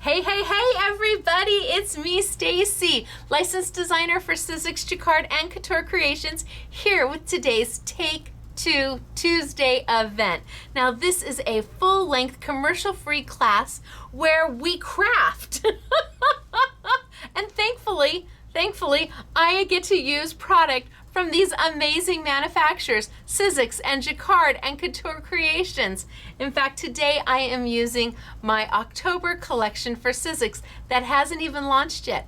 Hey, everybody, it's me, Stacey, licensed designer for Sizzix, Jacquard, and Couture Creations, here with today's Take Two Tuesday event. Now, this is a full-length, commercial-free class where we craft. And thankfully, I get to use product from these amazing manufacturers, Sizzix and Jacquard and Couture Creations. In fact, today I am using my October collection for Sizzix that hasn't even launched yet,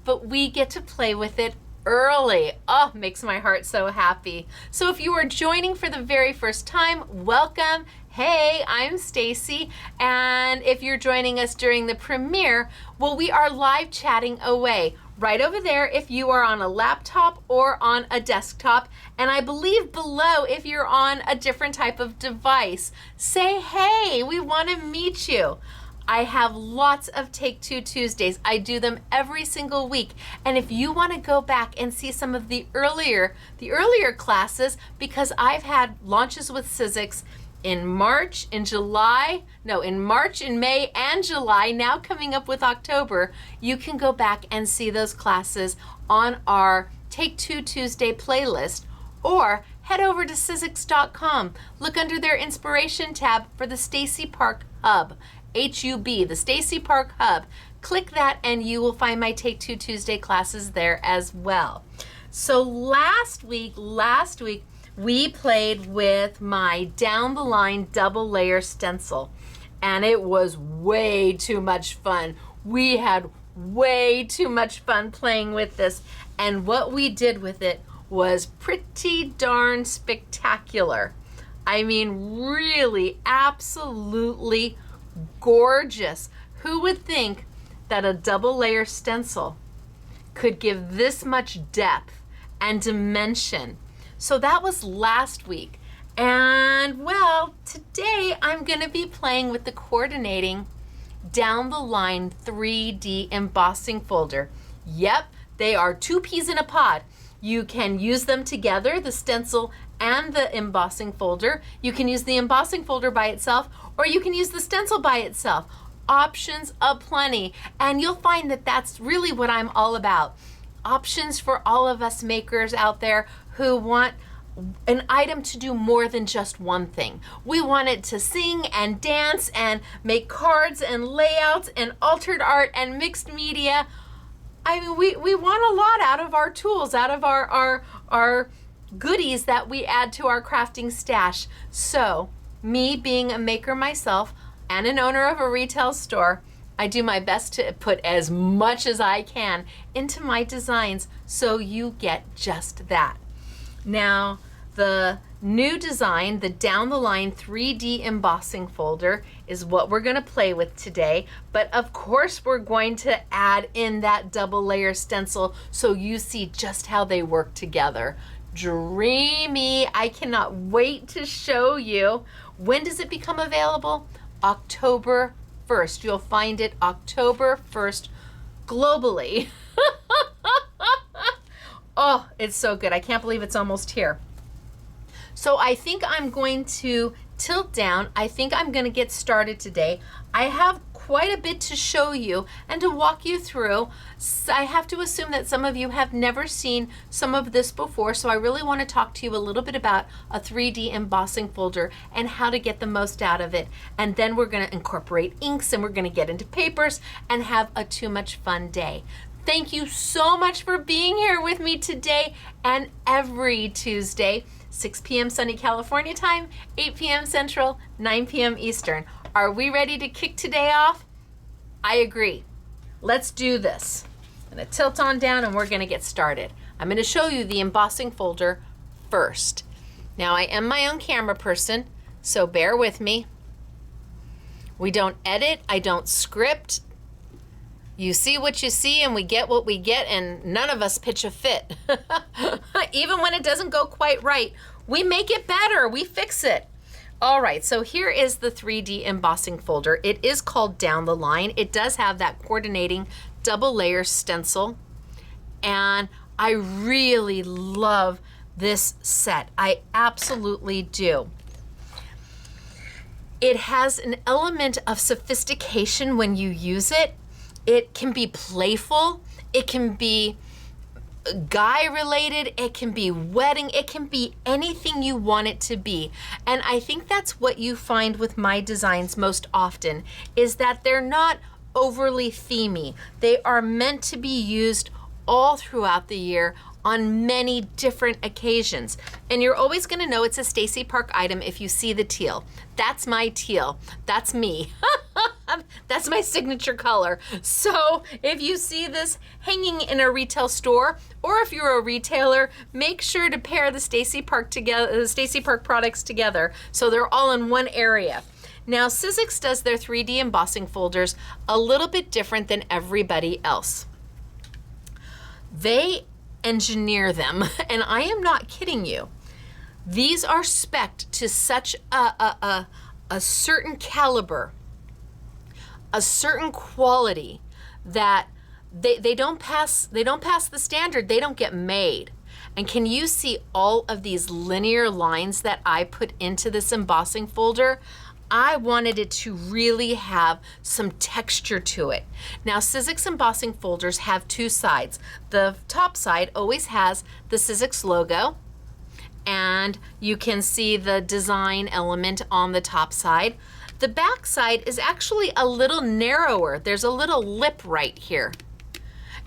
but we get to play with it early. Oh, makes my heart so happy. So if you are joining for the very first time, welcome. Hey, I'm Stacey, and if you're joining us during the premiere, well, we are live chatting away right over there if you are on a laptop or on a desktop, and I believe below if you're on a different type of device. Say hey, we want to meet you. I have lots of Take Two Tuesdays. I do them every single week. And if you want to go back and see some of the earlier classes, because I've had launches with Sizzix in March, in May, and July, now coming up with October, you can go back and see those classes on our Take Two Tuesday playlist, or head over to Sizzix.com. Look under their inspiration tab for the Stacey Park Hub, H-U-B, the Stacey Park Hub. Click that and you will find my Take Two Tuesday classes there as well. So last week, we played with my down the line double layer stencil, and it was way too much fun. We had way too much fun playing with this, and what we did with it was pretty darn spectacular. I mean, really, absolutely gorgeous. Who would think that a double layer stencil could give this much depth and dimension? So that was last week. And well, today I'm going to be playing with the coordinating down the line 3D embossing folder. Yep, they are two peas in a pod. You can use them together, the stencil and the embossing folder. You can use the embossing folder by itself, or you can use the stencil by itself. Options aplenty. And you'll find that that's really what I'm all about. Options for all of us makers out there who want an item to do more than just one thing. We want it to sing and dance and make cards and layouts and altered art and mixed media. I mean, we want a lot out of our tools, out of our goodies that we add to our crafting stash. So, me being a maker myself and an owner of a retail store, I do my best to put as much as I can into my designs so you get just that. Now, the new design, the down the line 3D embossing folder, is what we're going to play with today. But of course, we're going to add in that double layer stencil so you see just how they work together. Dreamy. I cannot wait to show you. When does it become available? October 1st. You'll find it October 1st globally. Oh, it's so good. I can't believe it's almost here. So I think I'm going to tilt down. I think I'm going to get started today. I have quite a bit to show you and to walk you through. I have to assume that some of you have never seen some of this before, so I really want to talk to you a little bit about a 3D embossing folder and how to get the most out of it. And then we're going to incorporate inks and we're going to get into papers and have a too much fun day. Thank you so much for being here with me today and every Tuesday, 6 p.m. sunny California time, 8 p.m. Central, 9 p.m. Eastern. Are we ready to kick today off? I agree. Let's do this. I'm going to tilt on down and we're going to get started. I'm going to show you the embossing folder first. Now, I am my own camera person, so bear with me. We don't edit. I don't script. You see what you see and we get what we get, and none of us pitch a fit. Even when it doesn't go quite right, we make it better. We fix it. All right, so here is the 3D embossing folder. It is called Down the Line. It does have that coordinating double layer stencil, and I really love this set. I absolutely do. It has an element of sophistication when you use it. It can be playful. It can be guy related. It can be wedding. It can be anything you want it to be. And I think that's what you find with my designs most often, is that they're not overly themey. They are meant to be used all throughout the year on many different occasions. And you're always gonna know it's a Stacey Park item if you see the teal. That's my teal. That's me. That's my signature color. So if you see this hanging in a retail store, or if you're a retailer, make sure to pair the Stacey Park together, the Stacey Park products together, so they're all in one area. Now, Sizzix does their 3D embossing folders a little bit different than everybody else. They engineer them, and I am not kidding you. These are spec'd to such a certain caliber, a certain quality, that they don't pass the standard. They don't get made. And can you see all of these linear lines that I put into this embossing folder? I wanted it to really have some texture to it. Now, Sizzix embossing folders have two sides. The top side always has the Sizzix logo, and you can see the design element on the top side. The back side is actually a little narrower. There's a little lip right here,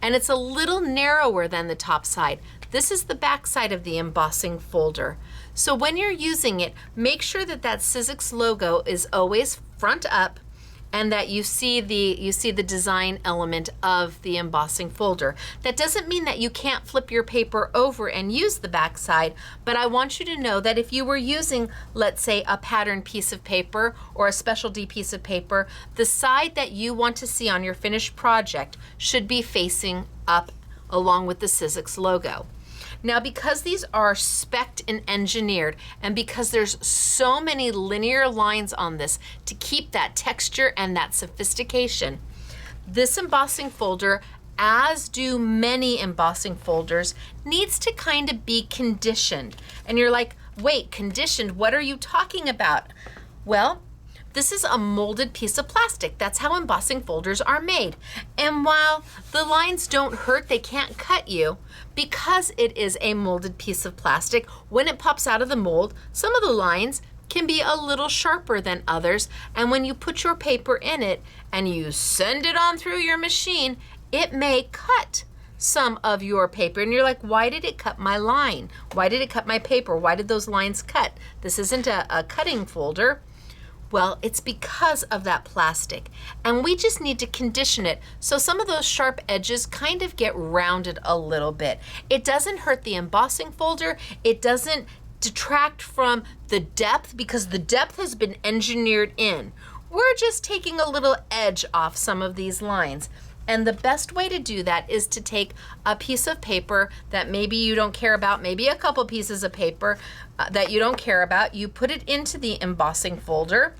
and it's a little narrower than the top side. This is the back side of the embossing folder. So when you're using it, make sure that that Sizzix logo is always front up, and that you see the design element of the embossing folder. That doesn't mean that you can't flip your paper over and use the back side, but I want you to know that if you were using, let's say, a pattern piece of paper or a specialty piece of paper, the side that you want to see on your finished project should be facing up along with the Sizzix logo. Now, because these are spec'd and engineered, and because there's so many linear lines on this to keep that texture and that sophistication, this embossing folder, as do many embossing folders, needs to kind of be conditioned. And you're like, wait, conditioned? What are you talking about? Well, this is a molded piece of plastic. That's how embossing folders are made. And while the lines don't hurt, they can't cut you, because it is a molded piece of plastic, when it pops out of the mold, some of the lines can be a little sharper than others. And when you put your paper in it and you send it on through your machine, it may cut some of your paper. And you're like, why did it cut my line? Why did it cut my paper? Why did those lines cut? This isn't a cutting folder. Well, it's because of that plastic, and we just need to condition it so some of those sharp edges kind of get rounded a little bit. It doesn't hurt the embossing folder. It doesn't detract from the depth, because the depth has been engineered in. We're just taking a little edge off some of these lines. And the best way to do that is to take a piece of paper that maybe you don't care about, maybe a couple pieces of paper that you don't care about. You put it into the embossing folder,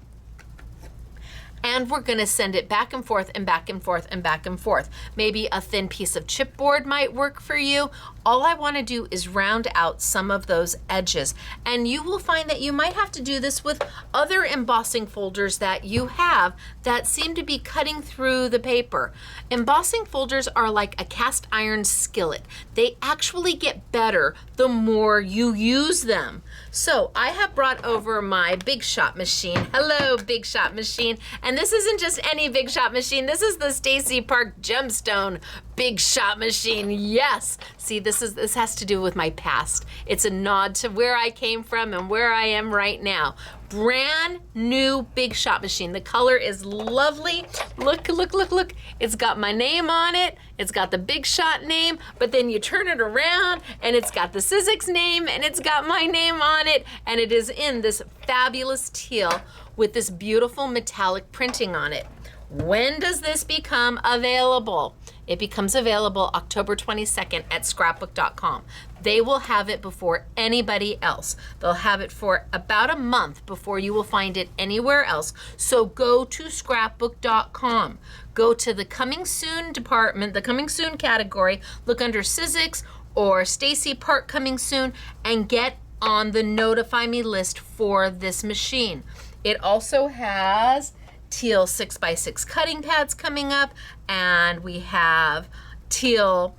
and we're gonna send it back and forth and back and forth and back and forth. Maybe a thin piece of chipboard might work for you. All I wanna do is round out some of those edges. And you will find that you might have to do this with other embossing folders that you have that seem to be cutting through the paper. Embossing folders are like a cast iron skillet. They actually get better the more you use them. So I have brought over my Big Shot machine. Hello, Big Shot machine. And this isn't just any Big Shot machine. This is the Stacey Park Gemstone Big Shot machine. Yes. See, this has to do with my past. It's a nod to where I came from and where I am right now. Brand new Big Shot machine. The color is lovely. Look, look, look, look. It's got my name on it. It's got the Big Shot name, but then you turn it around and it's got the Sizzix name and it's got my name on it, and it is in this fabulous teal with this beautiful metallic printing on it. When does this become available? It becomes available October 22nd at scrapbook.com. They will have it before anybody else. They'll have it for about a month before you will find it anywhere else. So go to scrapbook.com. Go to the Coming Soon department, the Coming Soon category, look under Sizzix or Stacey Park Coming Soon, and get on the Notify Me list for this machine. It also has Teal 6x6 cutting pads coming up, and we have Teal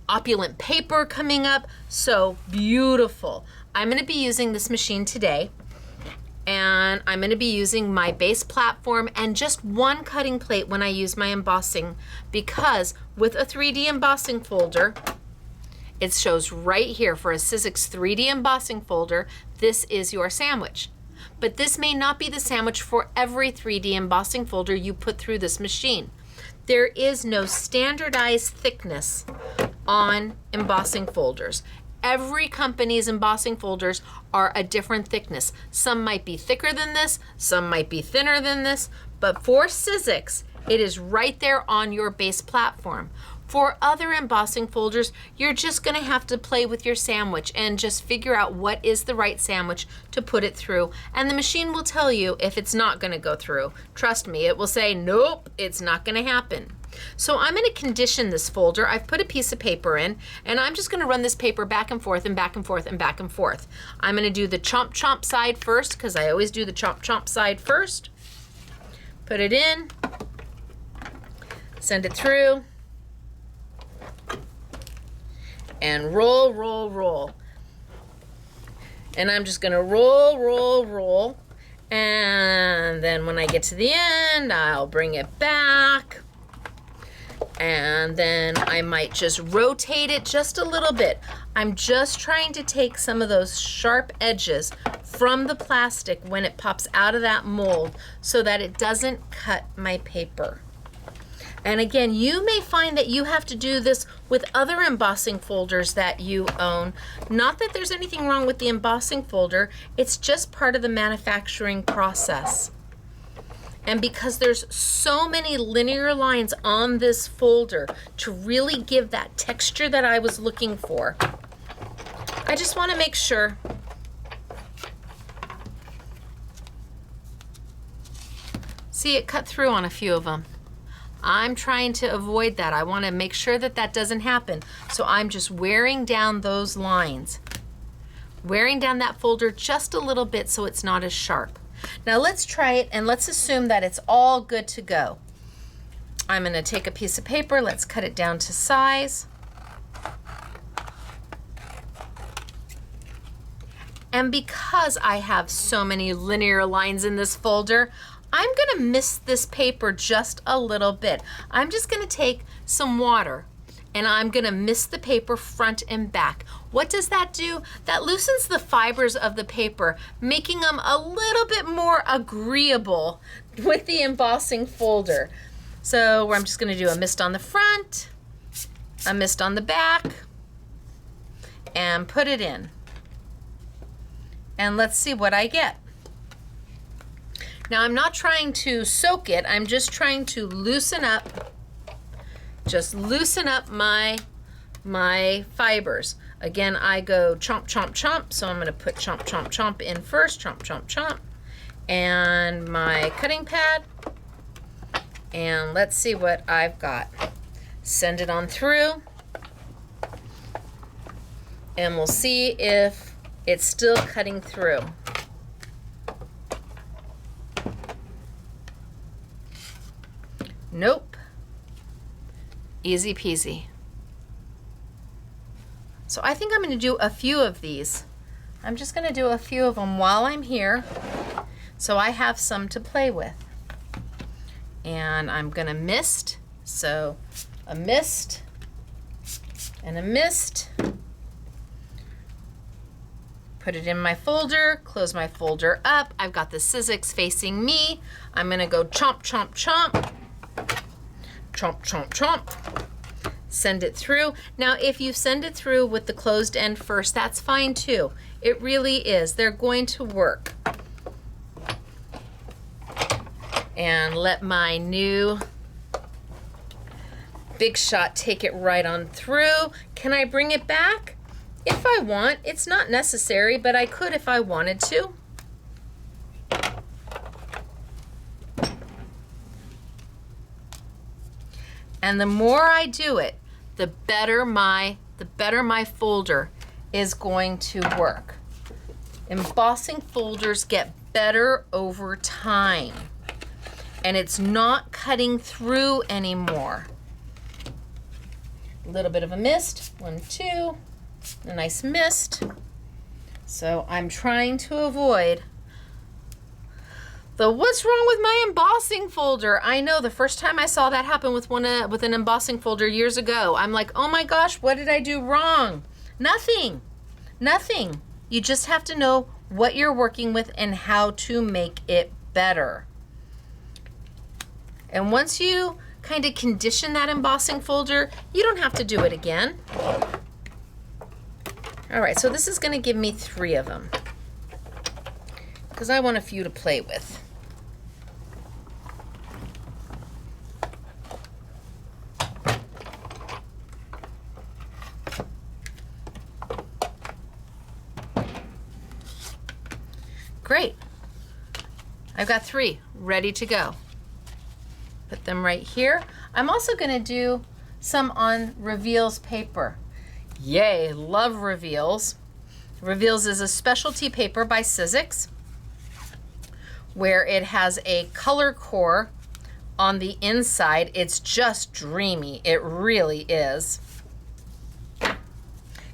opulent paper coming up. So beautiful. I'm going to be using this machine today, and I'm going to be using my base platform and just one cutting plate when I use my embossing, because with a 3D embossing folder, it shows right here for a Sizzix 3D embossing folder, this is your sandwich. But this may not be the sandwich for every 3D embossing folder you put through this machine. There is no standardized thickness on embossing folders. Every company's embossing folders are a different thickness. Some might be thicker than this, some might be thinner than this, but for Sizzix, it is right there on your base platform. For other embossing folders, you're just gonna have to play with your sandwich and just figure out what is the right sandwich to put it through. And the machine will tell you if it's not gonna go through. Trust me, it will say, nope, it's not gonna happen. So I'm gonna condition this folder. I've put a piece of paper in, and I'm just gonna run this paper back and forth and back and forth and back and forth. I'm gonna do the chomp chomp side first, because I always do the chomp chomp side first. Put it in, send it through, and roll, roll, roll. And I'm just gonna roll, roll, roll. And then when I get to the end, I'll bring it back. And then I might just rotate it just a little bit. I'm just trying to take some of those sharp edges from the plastic when it pops out of that mold so that it doesn't cut my paper. And again, you may find that you have to do this with other embossing folders that you own. Not that there's anything wrong with the embossing folder, it's just part of the manufacturing process. And because there's so many linear lines on this folder to really give that texture that I was looking for, I just want to make sure. See, it cut through on a few of them. I'm trying to avoid that. I want to make sure that that doesn't happen. So I'm just wearing down those lines, wearing down that folder just a little bit so it's not as sharp. Now let's try it, and let's assume that it's all good to go. I'm going to take a piece of paper. Let's cut it down to size. And because I have so many linear lines in this folder, I'm going to mist this paper just a little bit. I'm just going to take some water and I'm going to mist the paper front and back. What does that do? That loosens the fibers of the paper, making them a little bit more agreeable with the embossing folder. So I'm just going to do a mist on the front, a mist on the back, and put it in. And let's see what I get. Now I'm not trying to soak it, I'm just trying to loosen up, my fibers. Again, I go chomp, chomp, chomp, so I'm gonna put chomp, chomp, chomp in first, chomp, chomp, chomp, and my cutting pad, and let's see what I've got. Send it on through, and we'll see if it's still cutting through. Nope. Easy peasy. So I think I'm going to do a few of these. I'm just going to do a few of them while I'm here so I have some to play with. And I'm going to mist. So a mist and a mist. Put it in my folder, close my folder up. I've got the Sizzix facing me. I'm going to go chomp, chomp, chomp. Chomp, chomp, chomp. Send it through. Now, if you send it through with the closed end first, that's fine too. It really is. They're going to work. And let my new Big Shot take it right on through. Can I bring it back? If I want. It's not necessary, but I could if I wanted to. And the more I do it, the better my folder is going to work. Embossing folders get better over time. And it's not cutting through anymore. A little bit of a mist, 1, 2, a nice mist. So I'm trying to avoid the what's wrong with my embossing folder. I know the first time I saw that happen with an embossing folder years ago, I'm like, oh my gosh, what did I do wrong? Nothing. You just have to know what you're working with and how to make it better. And once you kind of condition that embossing folder, you don't have to do it again. All right, so this is going to give me 3 of them because I want a few to play with. Great. I've got 3 ready to go. Put them right here. I'm also going to do some on Reveals paper. Yay, love Reveals. Reveals is a specialty paper by Sizzix where it has a color core on the inside. It's just dreamy. It really is.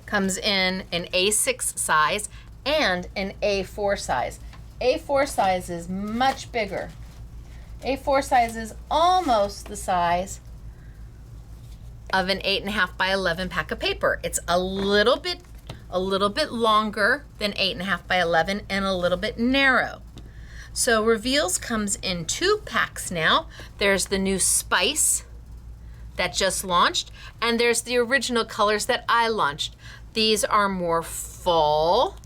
Comes in an A6 size and an A4 size. A4 size is much bigger. A4 size is almost the size of an 8.5 by 11 pack of paper. It's a little bit longer than 8.5 by 11 and a little bit narrow. So Reveals comes in 2 packs now. There's the new Spice that just launched, and there's the original colors that I launched. These are more fall.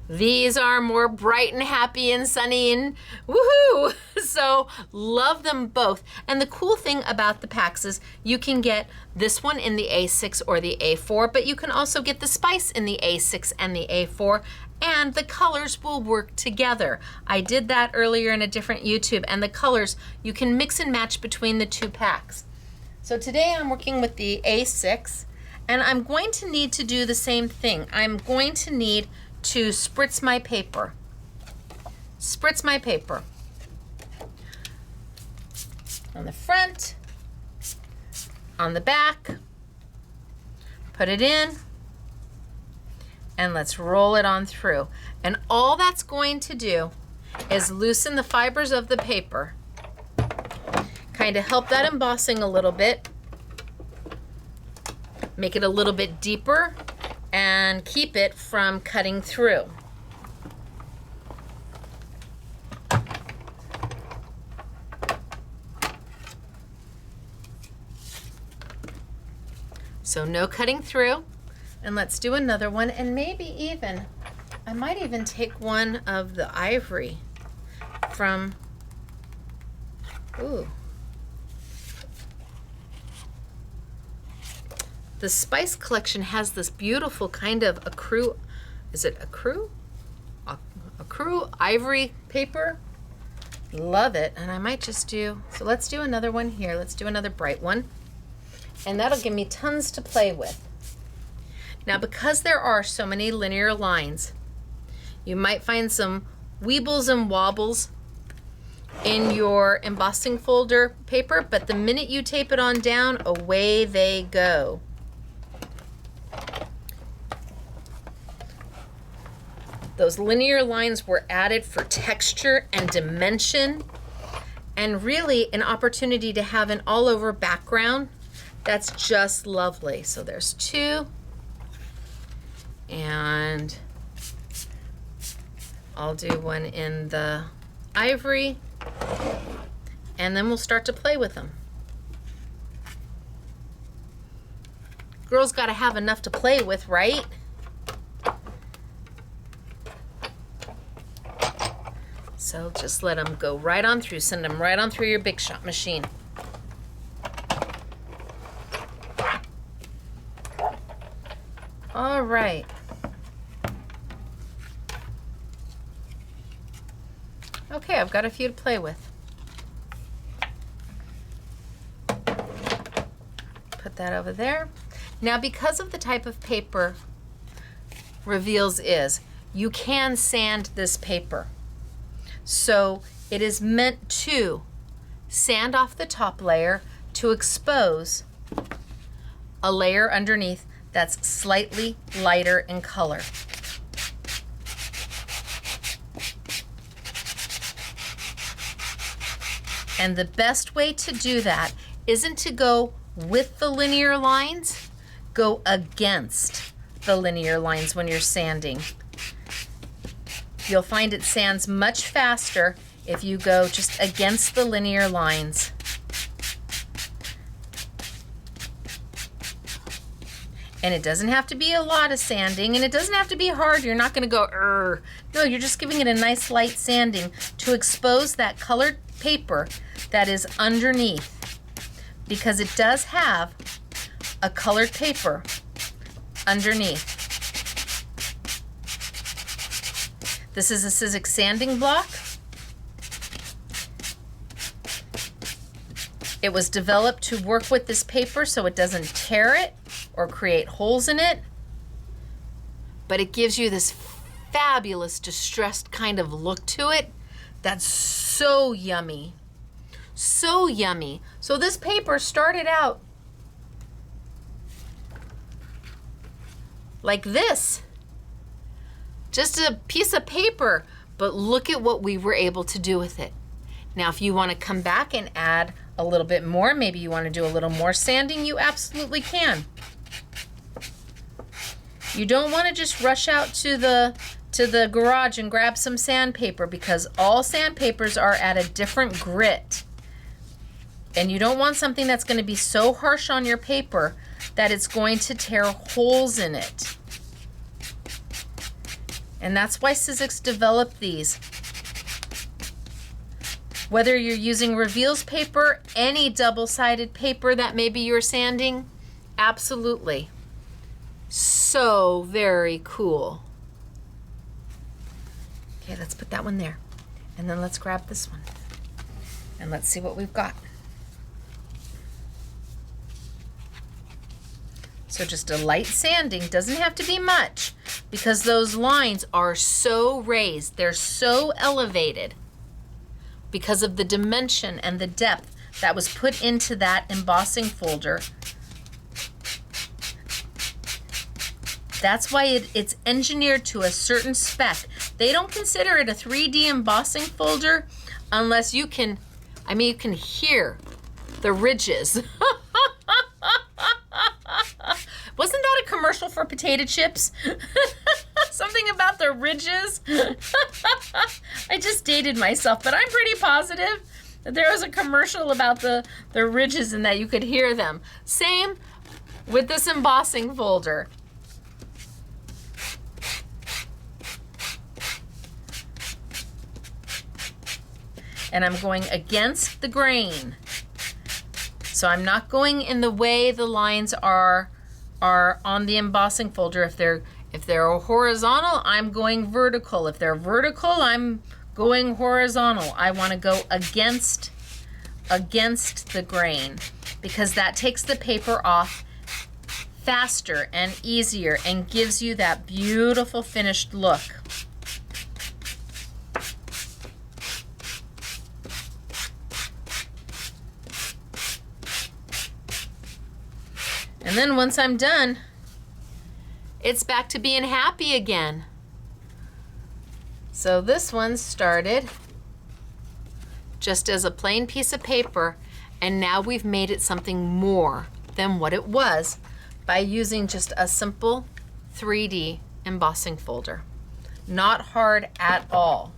These are more bright and happy and sunny and woohoo! So love them both. And the cool thing about the packs is you can get this one in the A6 or the A4, but you can also get the Spice in the A6 and the A4, and the colors will work together. I did that earlier in a different YouTube, and the colors, you can mix and match between the 2 packs. So today I'm working with the A6, and I'm going to need to do the same thing. I'm going to need to spritz my paper. Spritz my paper. On the front, on the back, put it in, and let's roll it on through. And all that's going to do is loosen the fibers of the paper, kind of help that embossing a little bit, make it a little bit deeper, and keep it from cutting through. So no cutting through. And let's do another one, and maybe even, I might even take one of the ivory from, the Spice collection has this beautiful kind of ecru, is it ecru? Ecru ivory paper. Love it. And I might just do, so let's do another one here. Let's do another bright one. And that'll give me tons to play with. Now, because there are so many linear lines, you might find some weebles and wobbles in your embossing folder paper, but the minute you tape it on down, away they go. Those linear lines were added for texture and dimension, and really an opportunity to have an all-over background that's just lovely. So there's 2, and I'll do one in the ivory, and then we'll start to play with them. Girls gotta have enough to play with, right? So just let them go right on through. Send them right on through your Big Shot machine. All right. Okay, I've got a few to play with. Put that over there. Now, because of the type of paper Reveals is, you can sand this paper. So it is meant to sand off the top layer to expose a layer underneath that's slightly lighter in color. And the best way to do that isn't to go with the linear lines, go against the linear lines when you're sanding. You'll find it sands much faster if you go just against the linear lines. And it doesn't have to be a lot of sanding, and it doesn't have to be hard. You're not gonna go, "Urgh." No, you're just giving it a nice light sanding to expose that colored paper that is underneath, because it does have a colored paper underneath. This is a Sizzix sanding block. It was developed to work with this paper so it doesn't tear it or create holes in it, but it gives you this fabulous distressed kind of look to it that's so yummy. So yummy. So this paper started out like this. Just a piece of paper, but look at what we were able to do with it. Now, if you want to come back and add a little bit more, maybe you want to do a little more sanding, you absolutely can. You don't want to just rush out to the garage and grab some sandpaper, because all sandpapers are at a different grit. And you don't want something that's going to be so harsh on your paper that it's going to tear holes in it. And that's why Sizzix developed these. Whether you're using reveals paper, any double-sided paper that maybe you're sanding, absolutely. So very cool. Okay, let's put that one there. And then let's grab this one. And let's see what we've got. So just a light sanding, doesn't have to be much, because those lines are so raised, they're so elevated because of the dimension and the depth that was put into that embossing folder. That's why it's engineered to a certain spec. They don't consider it a 3D embossing folder unless you can, I mean, you can hear the ridges. Wasn't that a commercial for potato chips? Something about the ridges. I just dated myself, but I'm pretty positive that there was a commercial about the ridges and that you could hear them. Same with this embossing folder. And I'm going against the grain. So I'm not going in the way the lines are on the embossing folder. If they're horizontal, I'm going vertical. If they're vertical, I'm going horizontal. I want to go against the grain, because that takes the paper off faster and easier and gives you that beautiful finished look. And then once I'm done, it's back to being happy again. So this one started just as a plain piece of paper, and now we've made it something more than what it was by using just a simple 3D embossing folder. Not hard at all.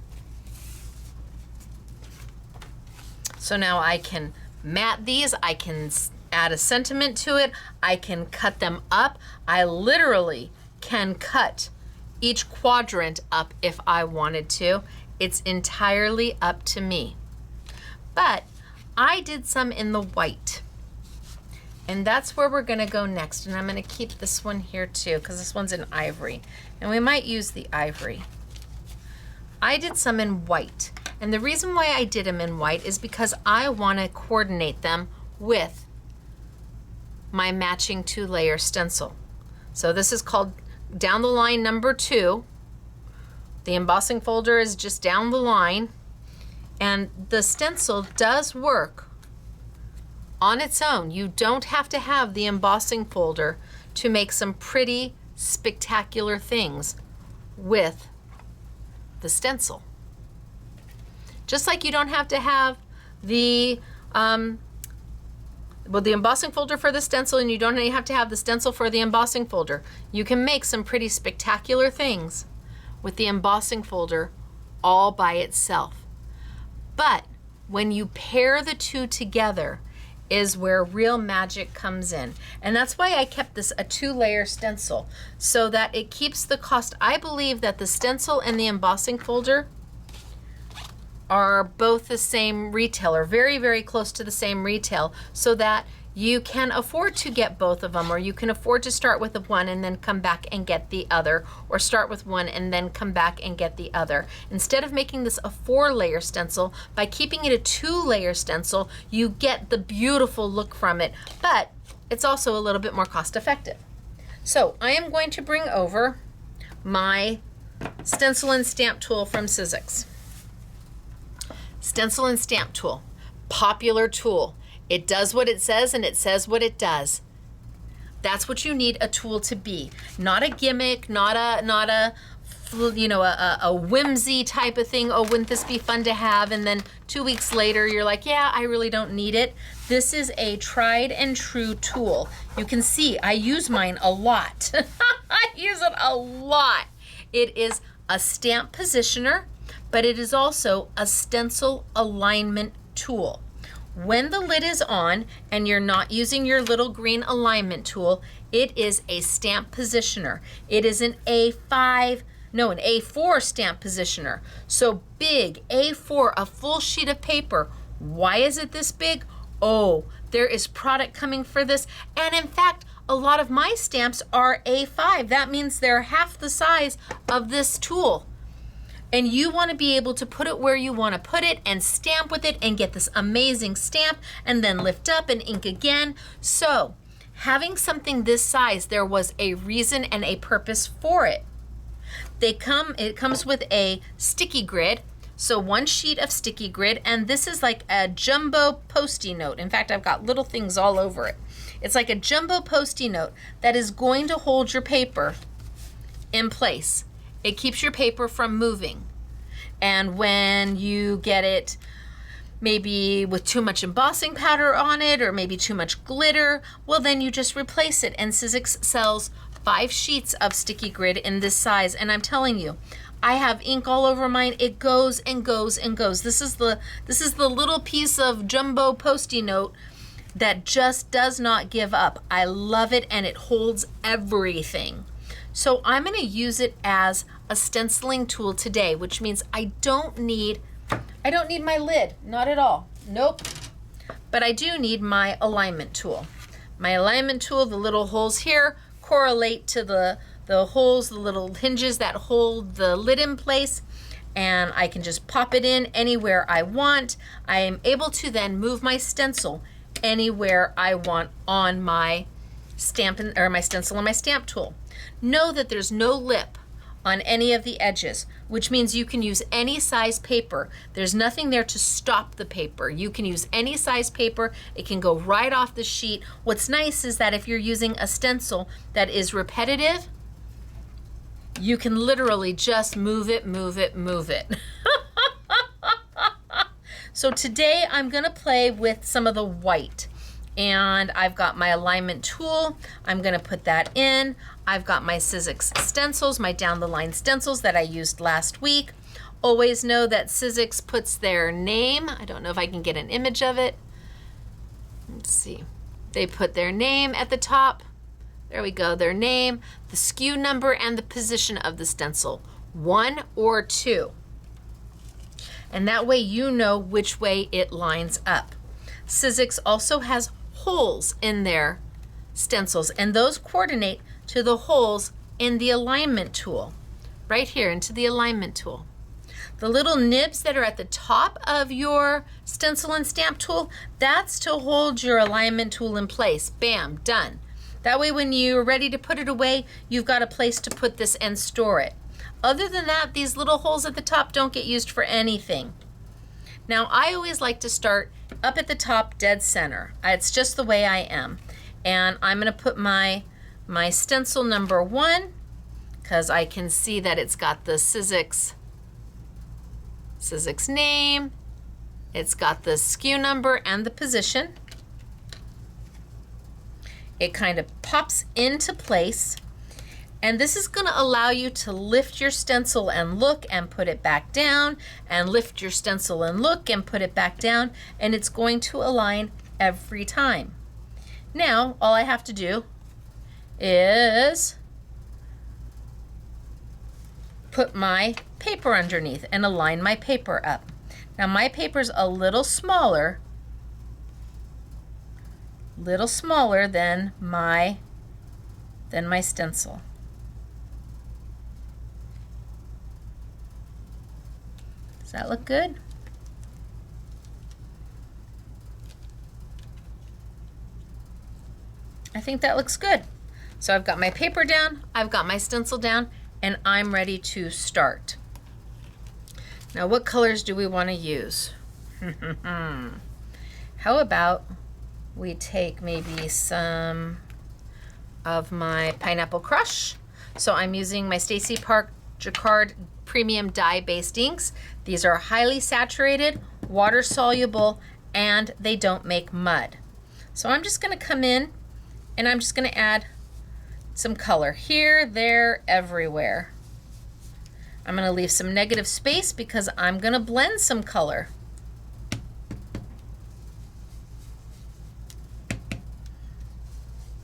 So now I can mat these, I can add a sentiment to it, I can cut them up. I literally can cut each quadrant up if I wanted to. It's entirely up to me. But I did some in the white, and that's where we're gonna go next. And I'm gonna keep this one here too, because this one's in ivory, and we might use the ivory. I did some in white, and the reason why I did them in white is because I want to coordinate them with my matching 2-layer stencil. So this is called Down the Line number 2, The embossing folder is just down the line, and the stencil does work on its own. You don't have to have the embossing folder to make some pretty spectacular things with the stencil. Just like you don't have to have the the embossing folder for the stencil, and you don't have to have the stencil for the embossing folder. You can make some pretty spectacular things with the embossing folder all by itself. But when you pair the two together is where real magic comes in. And that's why I kept this a 2-layer stencil, so that it keeps the cost. I believe that the stencil and the embossing folder are both the same retailer, very, very close to the same retail, so that you can afford to get both of them, or you can afford to start with the one and then come back and get the other, or start with one and then come back and get the other. Instead of making this a 4-layer stencil, by keeping it a 2-layer stencil, you get the beautiful look from it, but it's also a little bit more cost effective. So I am going to bring over my stencil and stamp tool from Sizzix. Stencil and stamp tool, popular tool. It does what it says and it says what it does. That's what you need a tool to be. Not a gimmick, not a whimsy type of thing. Oh, wouldn't this be fun to have? And then 2 weeks later, you're like, yeah, I really don't need it. This is a tried and true tool. You can see I use mine a lot. I use it a lot. It is a stamp positioner, but it is also a stencil alignment tool. When the lid is on and you're not using your little green alignment tool, it is a stamp positioner. It is an A4 stamp positioner. So big, A4, a full sheet of paper. Why is it this big? Oh, there is product coming for this. And in fact, a lot of my stamps are A5. That means they're half the size of this tool. And you want to be able to put it where you want to put it and stamp with it and get this amazing stamp and then lift up and ink again. So having something this size, there was a reason and a purpose for it. It comes with a sticky grid. So 1 sheet of sticky grid, and this is like a jumbo Post-it note. In fact, I've got little things all over it. It's like a jumbo Post-it note that is going to hold your paper in place. It keeps your paper from moving. And when you get it maybe with too much embossing powder on it, or maybe too much glitter, well, then you just replace it. And Sizzix sells 5 sheets of sticky grid in this size. And I'm telling you, I have ink all over mine. It goes and goes and goes. This is the little piece of jumbo Post-it note that just does not give up. I love it, and it holds everything. So I'm going to use it as a stenciling tool today, which means I don't need my lid, not at all. Nope. But I do need my alignment tool. My alignment tool, the little holes here correlate to the holes, the little hinges that hold the lid in place, and I can just pop it in anywhere I want. I am able to then move my stencil anywhere I want on my stencil and my stamp tool. Know that there's no lip on any of the edges, which means you can use any size paper. There's nothing there to stop the paper. You can use any size paper. It can go right off the sheet. What's nice is that if you're using a stencil that is repetitive, you can literally just move it, move it, move it. So today I'm gonna play with some of the white. And I've got my alignment tool. I'm gonna put that in. I've got my Sizzix stencils, my down the line stencils that I used last week. Always know that Sizzix puts their name. I don't know if I can get an image of it. Let's see. They put their name at the top. There we go, their name, the SKU number, and the position of the stencil, 1 or 2. And that way you know which way it lines up. Sizzix also has holes in their stencils, and those coordinate to the holes in the alignment tool, right here into the alignment tool. The little nibs that are at the top of your stencil and stamp tool, that's to hold your alignment tool in place. Bam, done. That way when you're ready to put it away, you've got a place to put this and store it. Other than that, these little holes at the top don't get used for anything. Now, I always like to start up at the top, dead center. It's just the way I am. And I'm gonna put my stencil number 1, because I can see that it's got the Sizzix name. It's got the SKU number and the position. It kind of pops into place. And this is gonna allow you to lift your stencil and look and put it back down, and lift your stencil and look and put it back down, and it's going to align every time. Now, all I have to do is put my paper underneath and align my paper up. Now my paper's a little smaller than my stencil. Does that look good? I think that looks good. So I've got my paper down, I've got my stencil down, and I'm ready to start. Now, what colors do we want to use? How about we take maybe some of my Pineapple Crush. So I'm using my Stacey Park Jacquard Premium Dye-Based inks. These are highly saturated, water soluble, and they don't make mud. So I'm just going to come in and I'm just going to add some color here, there, everywhere. I'm going to leave some negative space because I'm going to blend some color.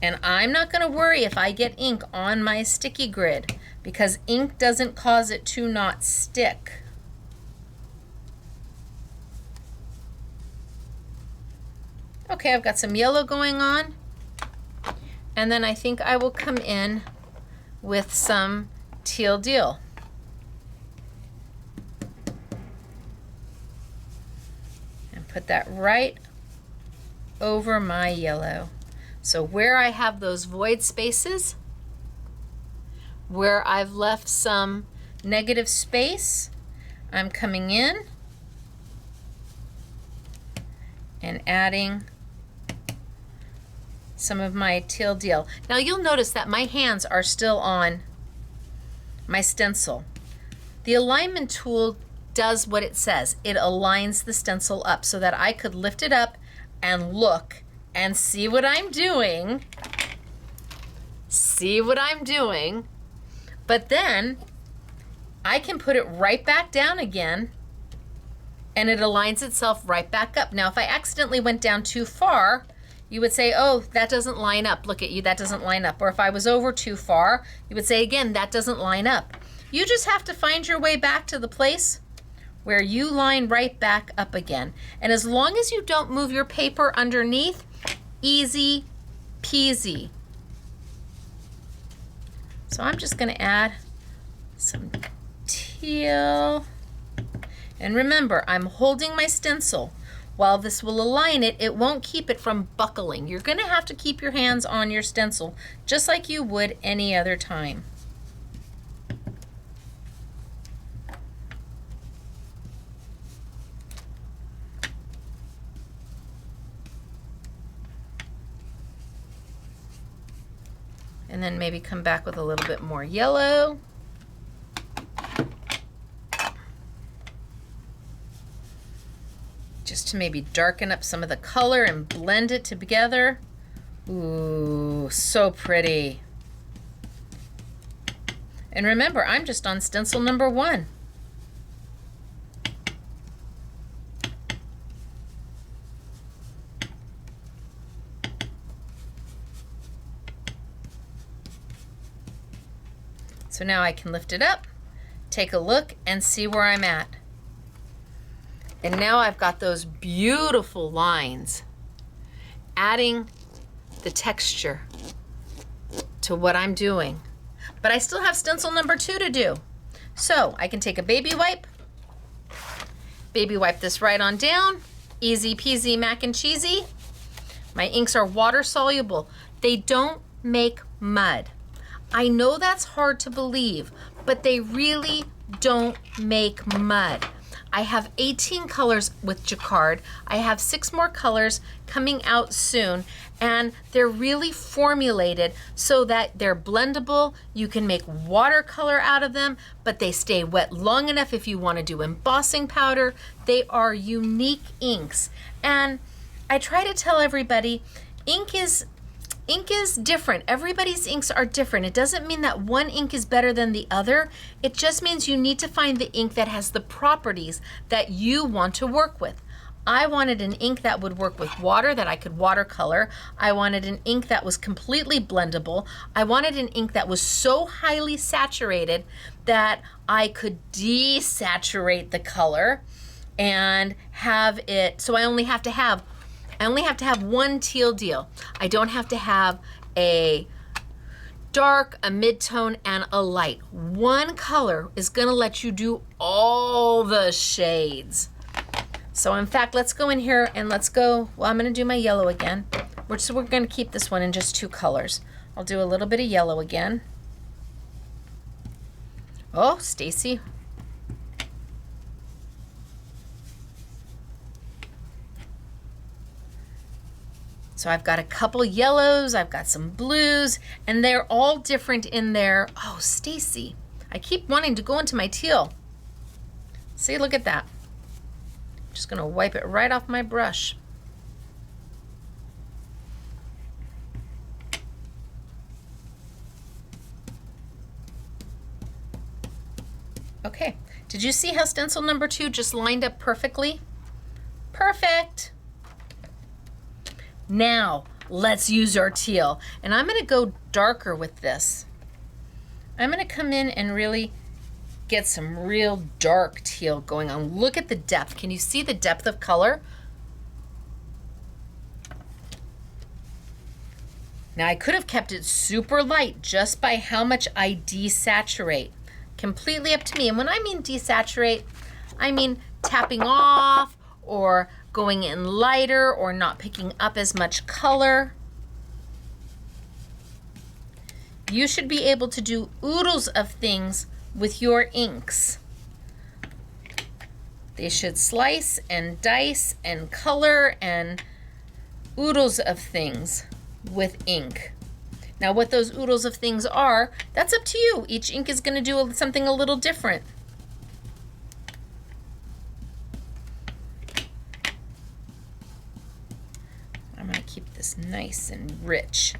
And I'm not going to worry if I get ink on my sticky grid, because ink doesn't cause it to not stick. Okay, I've got some yellow going on. And then I think I will come in with some Teal Deal. And put that right over my yellow. So where I have those void spaces, where I've left some negative space, I'm coming in and adding some of my Teal Deal. Now you'll notice that my hands are still on my stencil. The alignment tool does what it says. It aligns the stencil up so that I could lift it up and look and see what I'm doing. See what I'm doing. But then I can put it right back down again and it aligns itself right back up. Now, if I accidentally went down too far, you would say, oh, that doesn't line up. Look at you, that doesn't line up. Or if I was over too far, you would say again, that doesn't line up. You just have to find your way back to the place where you line right back up again. And as long as you don't move your paper underneath, easy peasy. So I'm just gonna add some teal. And remember, I'm holding my stencil. While this will align it, it won't keep it from buckling. You're gonna have to keep your hands on your stencil, just like you would any other time. And then maybe come back with a little bit more yellow. Just to maybe darken up some of the color and blend it together. Ooh, so pretty. And remember, I'm just on stencil number 1. So now I can lift it up, take a look, and see where I'm at. And now I've got those beautiful lines, adding the texture to what I'm doing. But I still have stencil number 2 to do. So I can take a baby wipe this right on down, easy peasy mac and cheesy. My inks are water soluble. They don't make mud. I know that's hard to believe, but they really don't make mud. I have 18 colors with Jacquard. I have 6 more colors coming out soon, and they're really formulated so that they're blendable. You can make watercolor out of them, but they stay wet long enough if you want to do embossing powder. They are unique inks. And I try to tell everybody, ink is different. Everybody's inks are different. It doesn't mean that one ink is better than the other. It just means you need to find the ink that has the properties that you want to work with. I wanted an ink that would work with water, that I could watercolor. I wanted an ink that was completely blendable. I wanted an ink that was so highly saturated that I could desaturate the color and have it, so I only have to have one teal deal. I don't have to have a dark, a mid-tone, and a light. One color is gonna let you do all the shades. So in fact, let's go in here and let's go, well, I'm gonna do my yellow again. We're gonna keep this one in just 2 colors. I'll do a little bit of yellow again. Oh, Stacey. So I've got a couple yellows, I've got some blues, and they're all different in their, oh, Stacey, I keep wanting to go into my teal. See, look at that. Just gonna wipe it right off my brush. Okay, did you see how stencil number 2 just lined up perfectly? Perfect. Now, let's use our teal. And I'm gonna go darker with this. I'm gonna come in and really get some real dark teal going on. Look at the depth. Can you see the depth of color? Now I could have kept it super light just by how much I desaturate. Completely up to me. And when I mean desaturate, I mean tapping off or going in lighter or not picking up as much color. You should be able to do oodles of things with your inks. They should slice and dice and color and oodles of things with ink. Now what those oodles of things are, that's up to you. Each ink is going to do something a little different. I'm going to keep this nice and rich.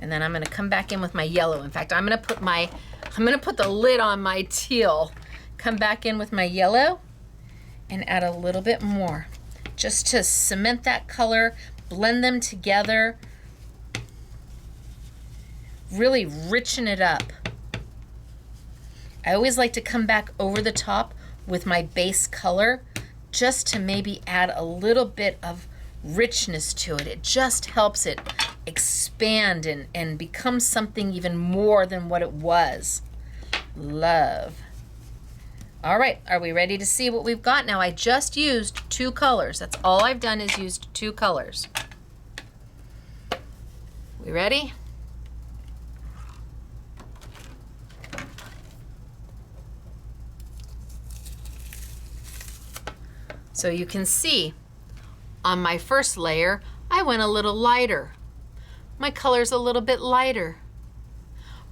And then I'm going to come back in with my yellow. In fact, I'm going to put the lid on my teal. Come back in with my yellow and add a little bit more just to cement that color, blend them together, really richen it up. I always like to come back over the top with my base color just to maybe add a little bit of richness to it. It just helps it expand and become something even more than what it was. Love. All right, are we ready to see what we've got? Now I just used 2 colors. That's all I've done is used 2 colors. We ready? So you can see on my first layer, I went a little lighter. My color's a little bit lighter.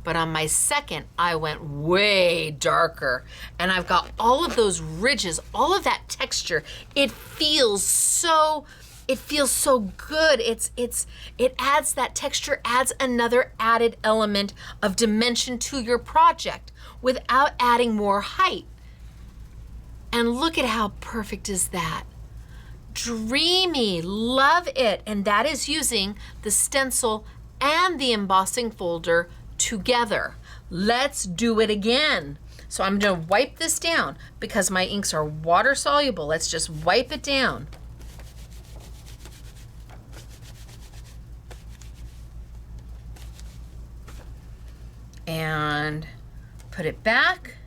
But on my second, I went way darker. And I've got all of those ridges, all of that texture. It feels so good. It adds that texture, adds another added element of dimension to your project without adding more height. And look at how perfect is that. Dreamy, love it. And that is using the stencil and the embossing folder together. Let's do it again. So I'm gonna wipe this down because my inks are water soluble. Let's just wipe it down. And put it back.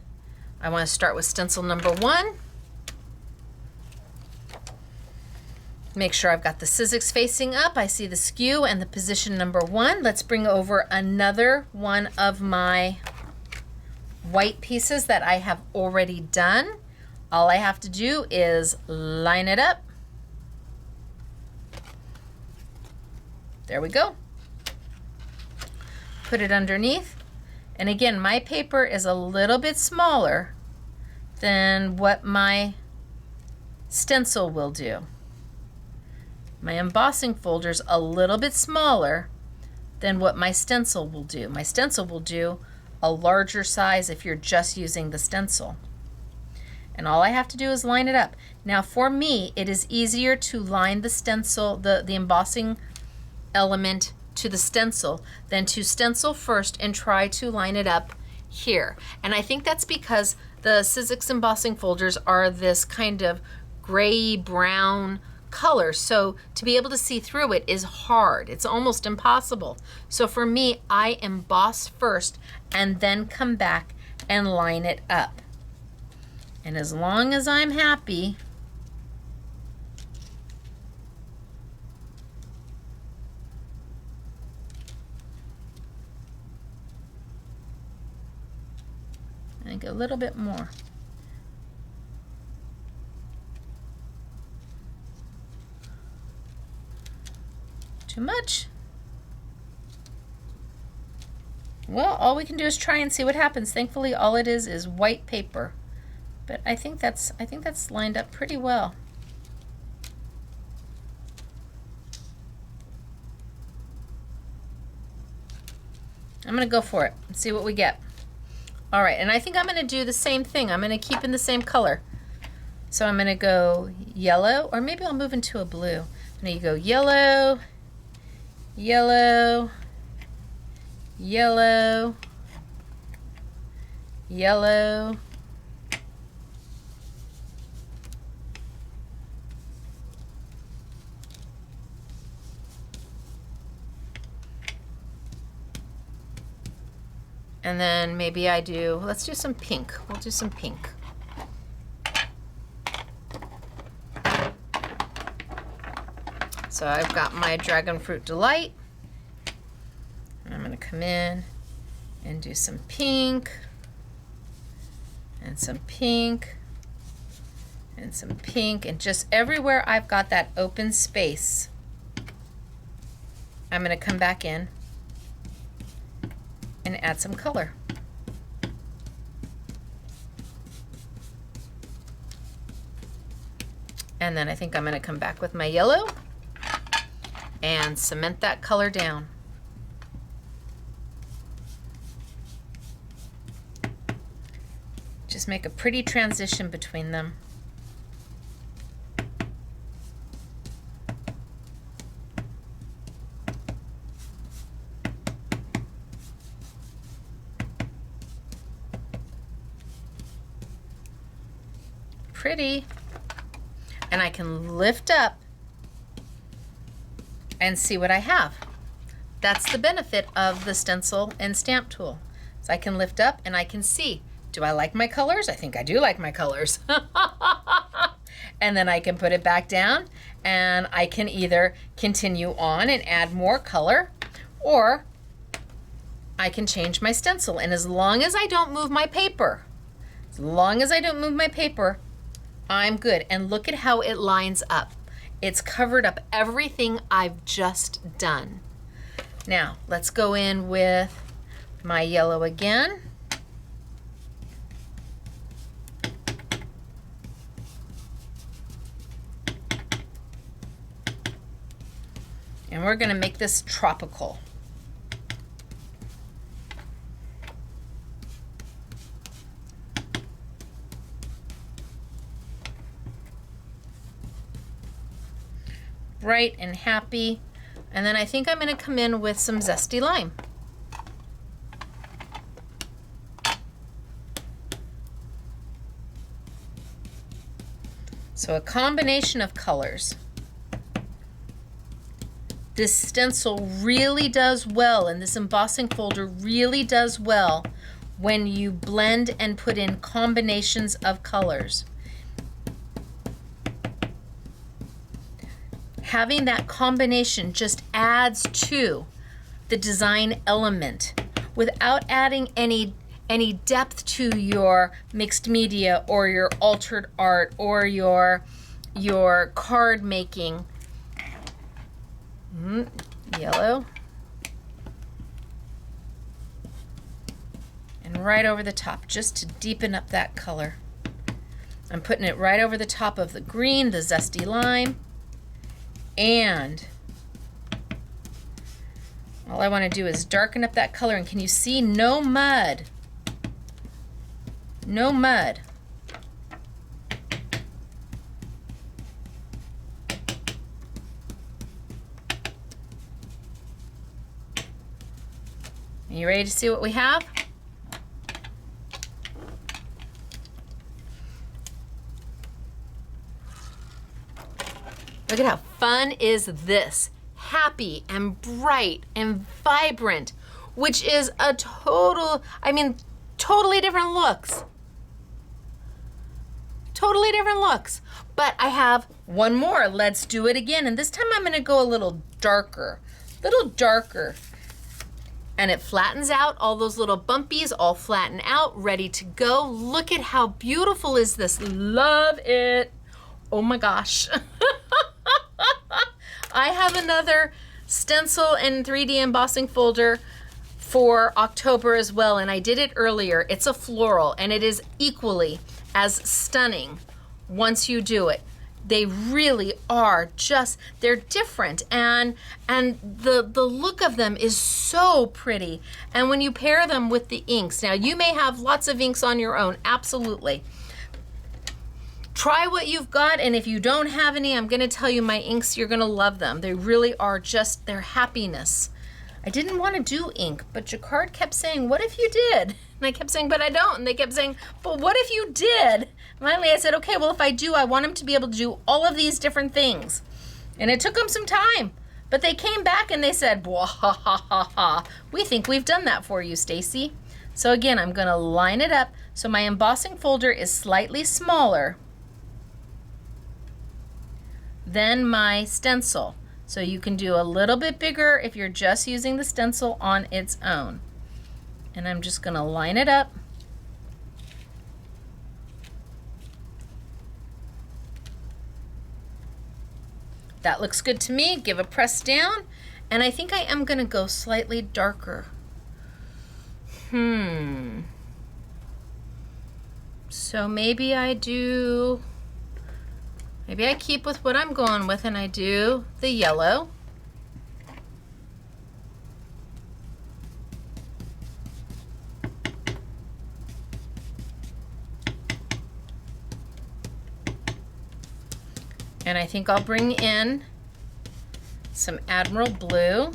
I want to start with stencil number 1. Make sure I've got the Sizzix facing up. I see the skew and the position number 1. Let's bring over another one of my white pieces that I have already done. All I have to do is line it up. There we go. Put it underneath. And again, my paper is a little bit smaller than what my stencil will do. My embossing folder is a little bit smaller than what my stencil will do. My stencil will do a larger size if you're just using the stencil. And all I have to do is line it up. Now for me, it is easier to line the stencil, the embossing element to the stencil than to stencil first and try to line it up here. And I think that's because the Sizzix embossing folders are this kind of gray brown color, so to be able to see through it is hard. It's almost impossible. So for me, I emboss first and then come back and line it up. And as long as I'm happy, I think a little bit more. Too much? Well, all we can do is try and see what happens. Thankfully, all it is white paper. But I think that's lined up pretty well. I'm gonna go for it and see what we get. All right, and I think I'm gonna do the same thing. I'm gonna keep in the same color. So I'm gonna go yellow, or maybe I'll move into a blue. I'm gonna go yellow, yellow, yellow, yellow, and then maybe I do, let's do some pink. We'll do some pink. So I've got my Dragon Fruit Delight. I'm going to come in and do some pink, and some pink, and some pink, and just everywhere I've got that open space, I'm going to come back in and add some color. And then I think I'm going to come back with my yellow and cement that color down. Just make a pretty transition between them. Pretty. And I can lift up and see what I have. That's the benefit of the stencil and stamp tool. So I can lift up and I can see, do I like my colors? I think I do like my colors. And then I can put it back down and I can either continue on and add more color, or I can change my stencil. And as long as I don't move my paper, I'm good. And look at how it lines up. It's covered up everything I've just done. Now, let's go in with my yellow again. And we're gonna make this tropical. Bright and happy. And then I think I'm going to come in with some zesty lime. So a combination of colors. This stencil really does well, and this embossing folder really does well when you blend and put in combinations of colors. Having that combination just adds to the design element without adding any any depth to your mixed media or your altered art or your card making. Yellow. And right over the top, just to deepen up that color. I'm putting it right over the top of the green, the zesty lime, and all I want to do is darken up that color. And can you see no mud? No mud. Are you ready to see what we have? Look at how fun is this. Happy and bright and vibrant, which is a totally different looks. Totally different looks. But I have one more. Let's do it again. And this time I'm gonna go a little darker. And it flattens out, all those little bumpies all flatten out, ready to go. Look at how beautiful is this. Love it. Oh my gosh. I have another stencil and 3D embossing folder for October as well, and I did it earlier. It's a floral, and it is equally as stunning once you do it. They really are they're different, and the look of them is so pretty. And when you pair them with the inks, now you may have lots of inks on your own, absolutely. Try what you've got, and if you don't have any, I'm gonna tell you my inks, you're gonna love them. They really are their happiness. I didn't want to do ink, but Jacquard kept saying, what if you did? And I kept saying, but I don't. And they kept saying, but what if you did? Finally, I said, okay, well, if I do, I want them to be able to do all of these different things. And it took them some time, but they came back and they said, ha ha ha ha. We think we've done that for you, Stacey. So again, I'm gonna line it up so my embossing folder is slightly smaller than my stencil. So you can do a little bit bigger if you're just using the stencil on its own. And I'm just gonna line it up. That looks good to me. Give a press down. And I think I am gonna go slightly darker. So maybe I keep with what I'm going with and I do the yellow. And I think I'll bring in some Admiral Blue.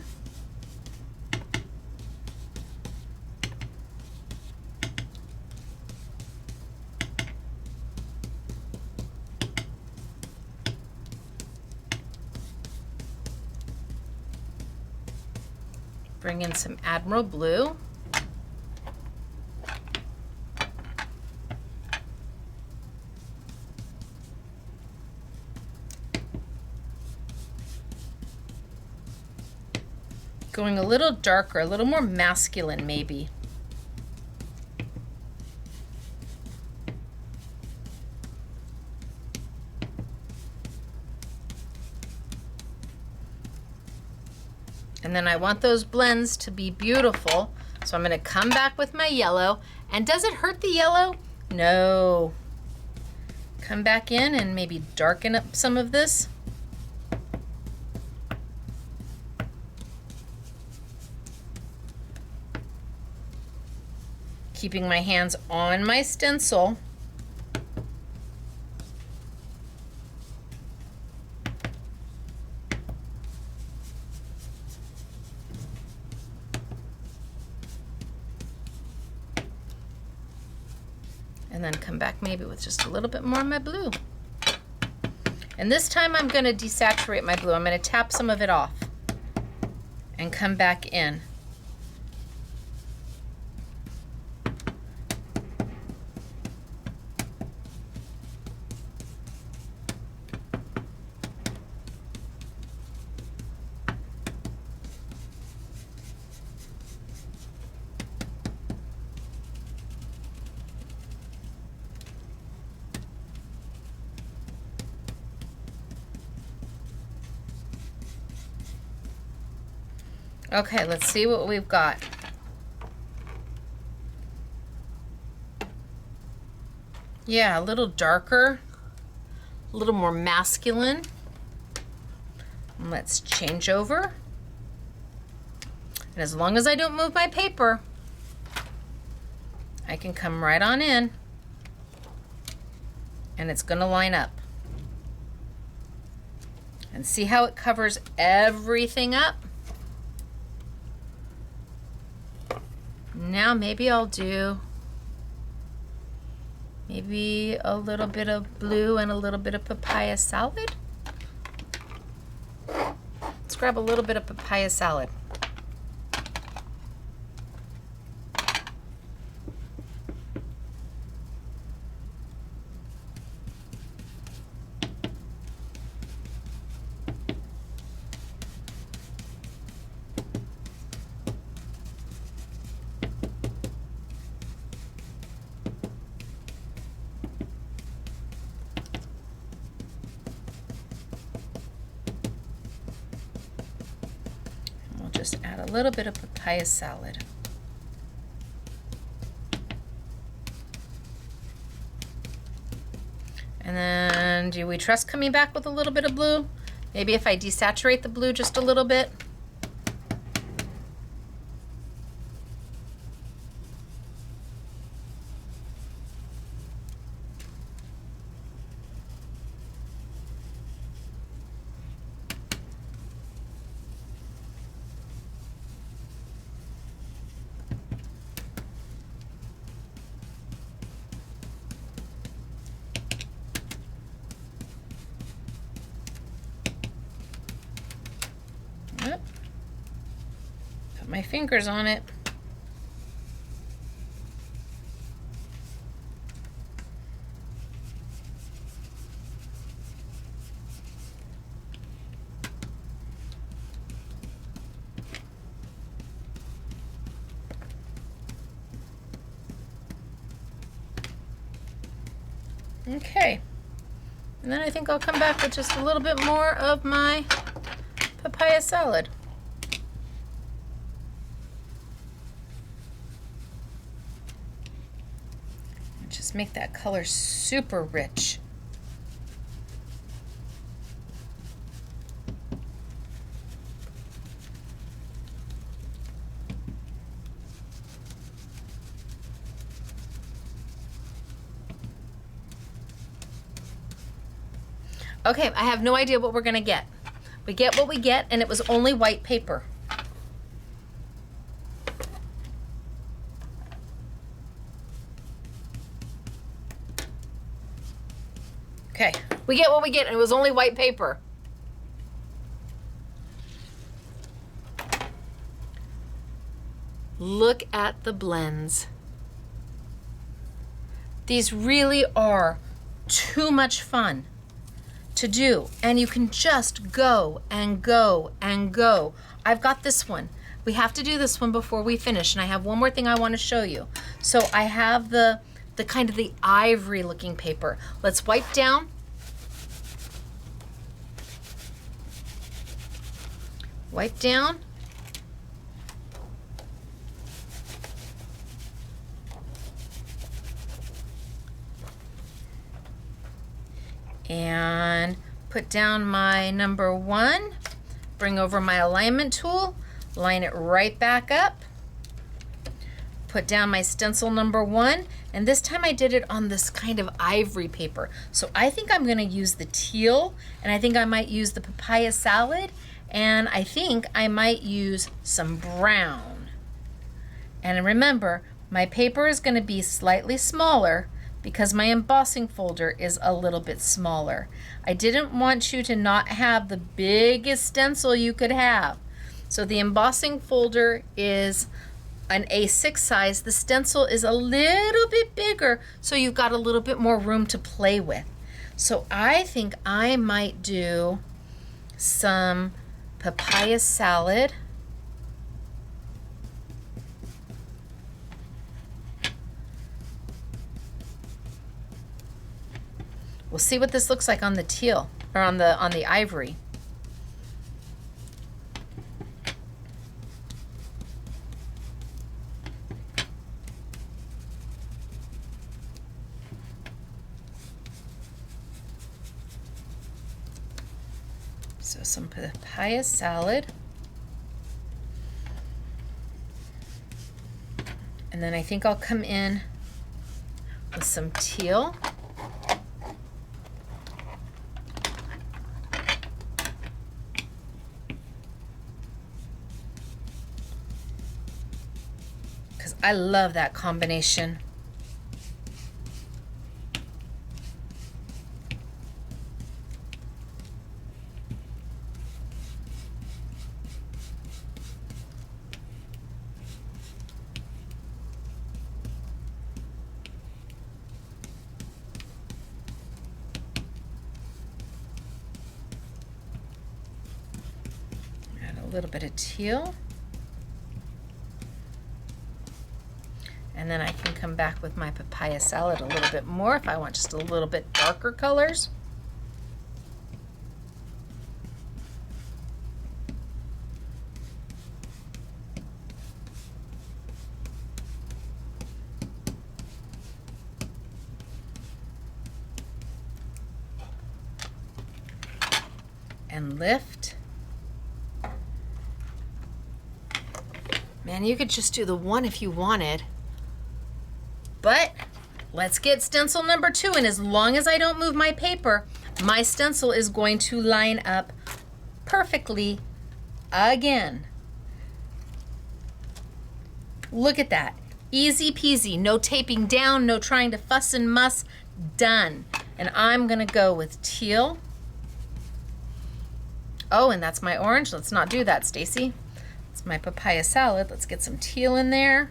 Bring in some Admiral Blue. Going a little darker, a little more masculine maybe. And then I want those blends to be beautiful. So I'm gonna come back with my yellow. And does it hurt the yellow? No. Come back in and maybe darken up some of this. Keeping my hands on my stencil. And then come back maybe with just a little bit more of my blue. And this time I'm going to desaturate my blue. I'm going to tap some of it off and come back in. Okay, let's see what we've got. Yeah, a little darker, a little more masculine. Let's change over. And as long as I don't move my paper, I can come right on in and it's going to line up. And see how it covers everything up? Now maybe I'll do maybe a little bit of blue and a little bit of papaya salad. Let's grab a little bit of papaya salad. Just add a little bit of papaya salad. And then do we trust coming back with a little bit of blue? Maybe if I desaturate the blue just a little bit. Put my fingers on it. Okay, and then I think I'll come back with just a little bit more of my papaya salad. Just make that color super rich. Okay, I have no idea what we're gonna get. We get what we get, and it was only white paper. Okay, we get what we get, and it was only white paper. Look at the blends. These really are too much fun to do, and you can just go and go and go. I've got this one. We have to do this one before we finish, and I have one more thing I want to show you. So I have the kind of the ivory looking paper. Let's wipe down. Wipe down. And put down my number 1, bring over my alignment tool, line it right back up, put down my stencil number 1, and this time I did it on this kind of ivory paper. So I think I'm gonna use the teal, and I think I might use the papaya salad, and I think I might use some brown. And remember, my paper is gonna be slightly smaller because my embossing folder is a little bit smaller. I didn't want you to not have the biggest stencil you could have. So the embossing folder is an A6 size. The stencil is a little bit bigger, so you've got a little bit more room to play with. So I think I might do some papaya salad. We'll see what this looks like on the teal, or on the ivory. So some papaya salad. And then I think I'll come in with some teal. Because I love that combination. A little bit of teal, and then I can come back with my papaya salad a little bit more if I want just a little bit darker colors. And lift. Man, you could just do the one if you wanted. But let's get stencil number 2, and as long as I don't move my paper, my stencil is going to line up perfectly again. Look at that. Easy peasy. No taping down, no trying to fuss and muss. Done. And I'm gonna go with teal. Oh, and that's my orange. Let's not do that, Stacey. It's my papaya salad. Let's get some teal in there.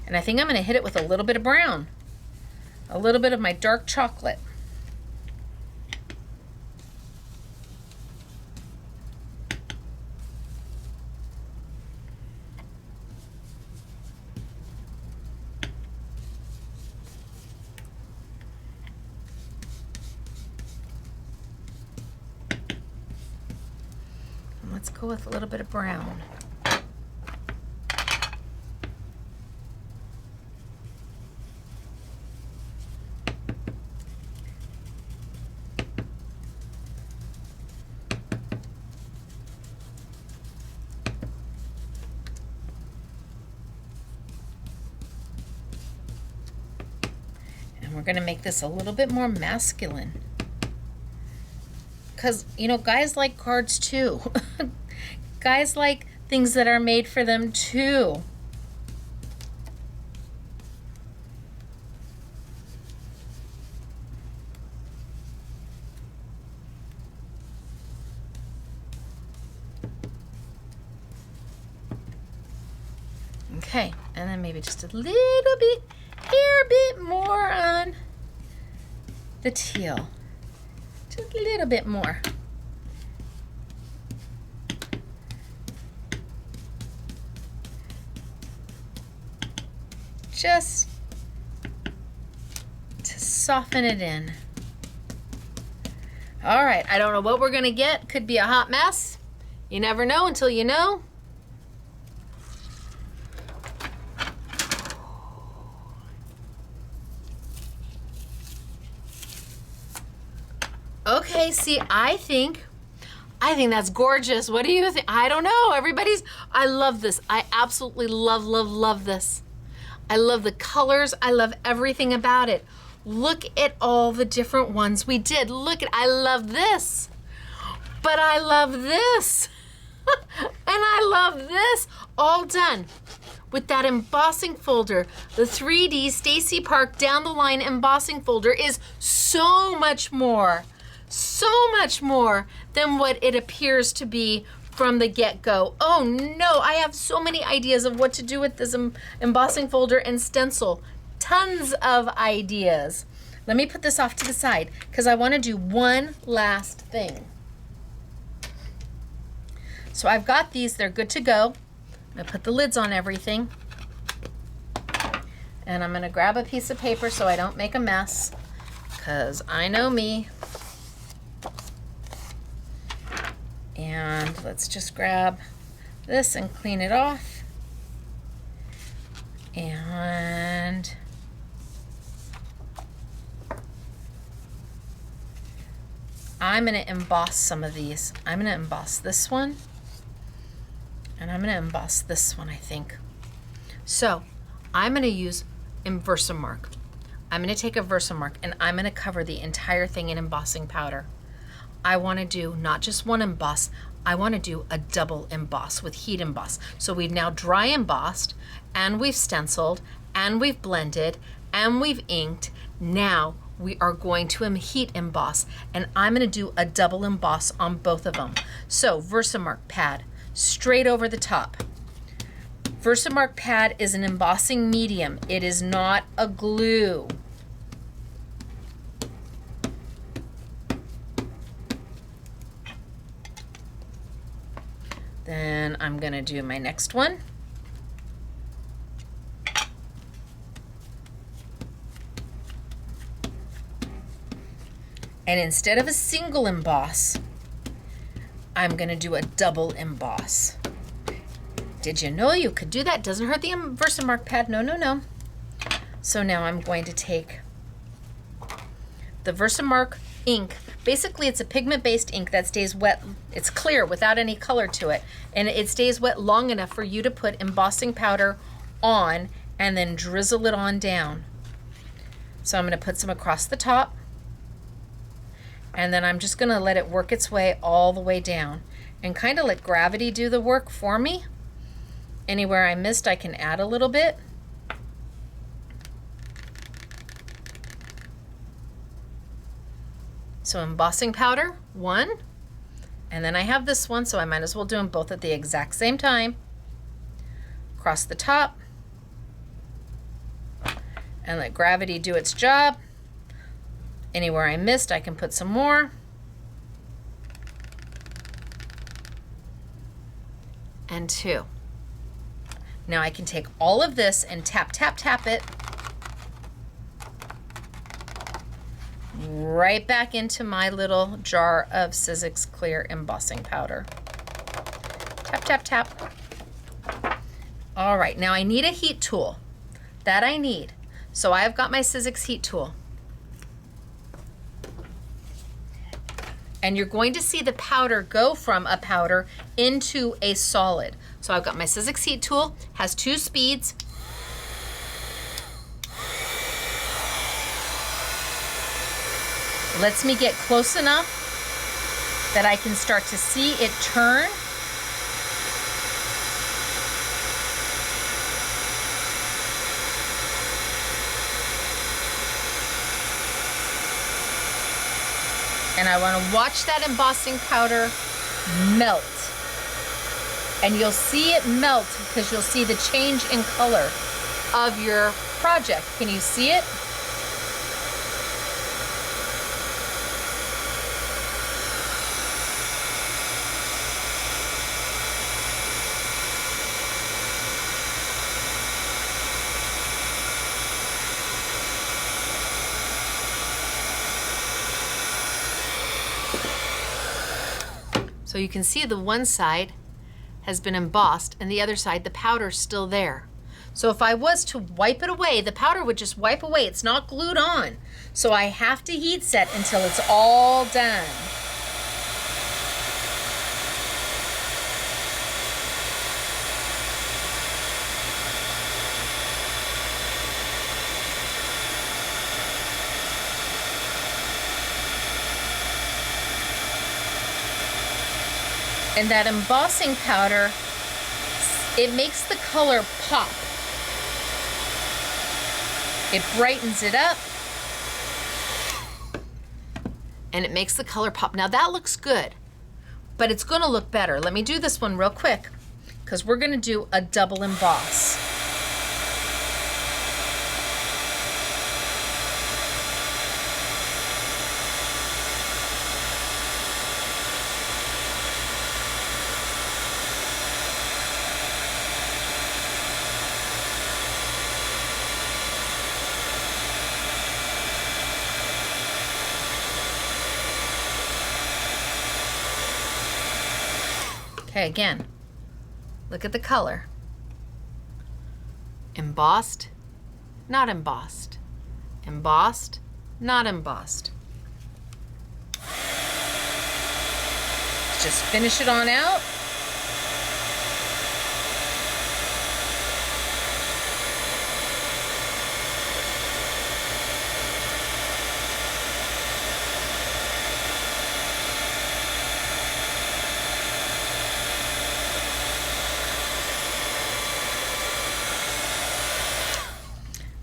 And I think I'm going to hit it with a little bit of brown, a little bit of my dark chocolate. And let's go with a little bit of brown. We're going to make this a little bit more masculine. Because, you know, guys like cards too. Guys like things that are made for them too. Okay, and then maybe just a little bit, hair bit more on the teal. Just a little bit more. Just to soften it in. All right, I don't know what we're gonna get. Could be a hot mess. You never know until you know. Okay, see, I think that's gorgeous. What do you think? I don't know. I love this. I absolutely love this. I love the colors. I love everything about it. Look at all the different ones we did. I love this, but I love this, and I love this. All done with that embossing folder. The 3D Stacey Park down the line embossing folder is so much more than what it appears to be from the get-go. Oh no, I have so many ideas of what to do with this embossing folder and stencil. Tons of ideas. Let me put this off to the side because I want to do one last thing. So I've got these, they're good to go. I'm gonna put the lids on everything. And I'm gonna grab a piece of paper so I don't make a mess, because I know me. And let's just grab this and clean it off. And I'm gonna emboss some of these. I'm gonna emboss this one, and I'm gonna emboss this one, I think. So I'm gonna use Versamark. I'm gonna take a Versamark and I'm gonna cover the entire thing in embossing powder. I wanna do not just one emboss, I wanna do a double emboss with heat emboss. So we've now dry embossed, and we've stenciled, and we've blended, and we've inked. Now we are going to heat emboss, and I'm gonna do a double emboss on both of them. So Versamark pad, straight over the top. Versamark pad is an embossing medium. It is not a glue. Then I'm gonna do my next one. And instead of a single emboss, I'm gonna do a double emboss. Did you know you could do that? Doesn't hurt the Versamark pad. No, no, no. So now I'm going to take the Versamark ink. Basically, it's a pigment-based ink that stays wet. It's clear without any color to it. And it stays wet long enough for you to put embossing powder on and then drizzle it on down. So I'm gonna put some across the top. And then I'm just gonna let it work its way all the way down and kind of let gravity do the work for me. Anywhere I missed, I can add a little bit. So embossing powder, one, and then I have this one, so I might as well do them both at the exact same time. Across the top, and let gravity do its job. Anywhere I missed, I can put some more. And two. Now I can take all of this and tap, tap, tap it right back into my little jar of Sizzix clear embossing powder. Tap, tap, tap. All right, now I need a heat tool. That I need. So I've got my Sizzix heat tool. And you're going to see the powder go from a powder into a solid. So I've got my Sizzix heat tool, has 2 speeds. Lets me get close enough that I can start to see it turn. And I want to watch that embossing powder melt. And you'll see it melt because you'll see the change in color of your project. Can you see it? So you can see the one side has been embossed and the other side, the powder's still there. So if I was to wipe it away, the powder would just wipe away. It's not glued on. So I have to heat set until it's all done. And that embossing powder, it makes the color pop. It brightens it up. And it makes the color pop. Now that looks good, but it's gonna look better. Let me do this one real quick, because we're gonna do a double emboss. Okay, again, look at the color. Embossed, not embossed. Embossed, not embossed. Just finish it on out.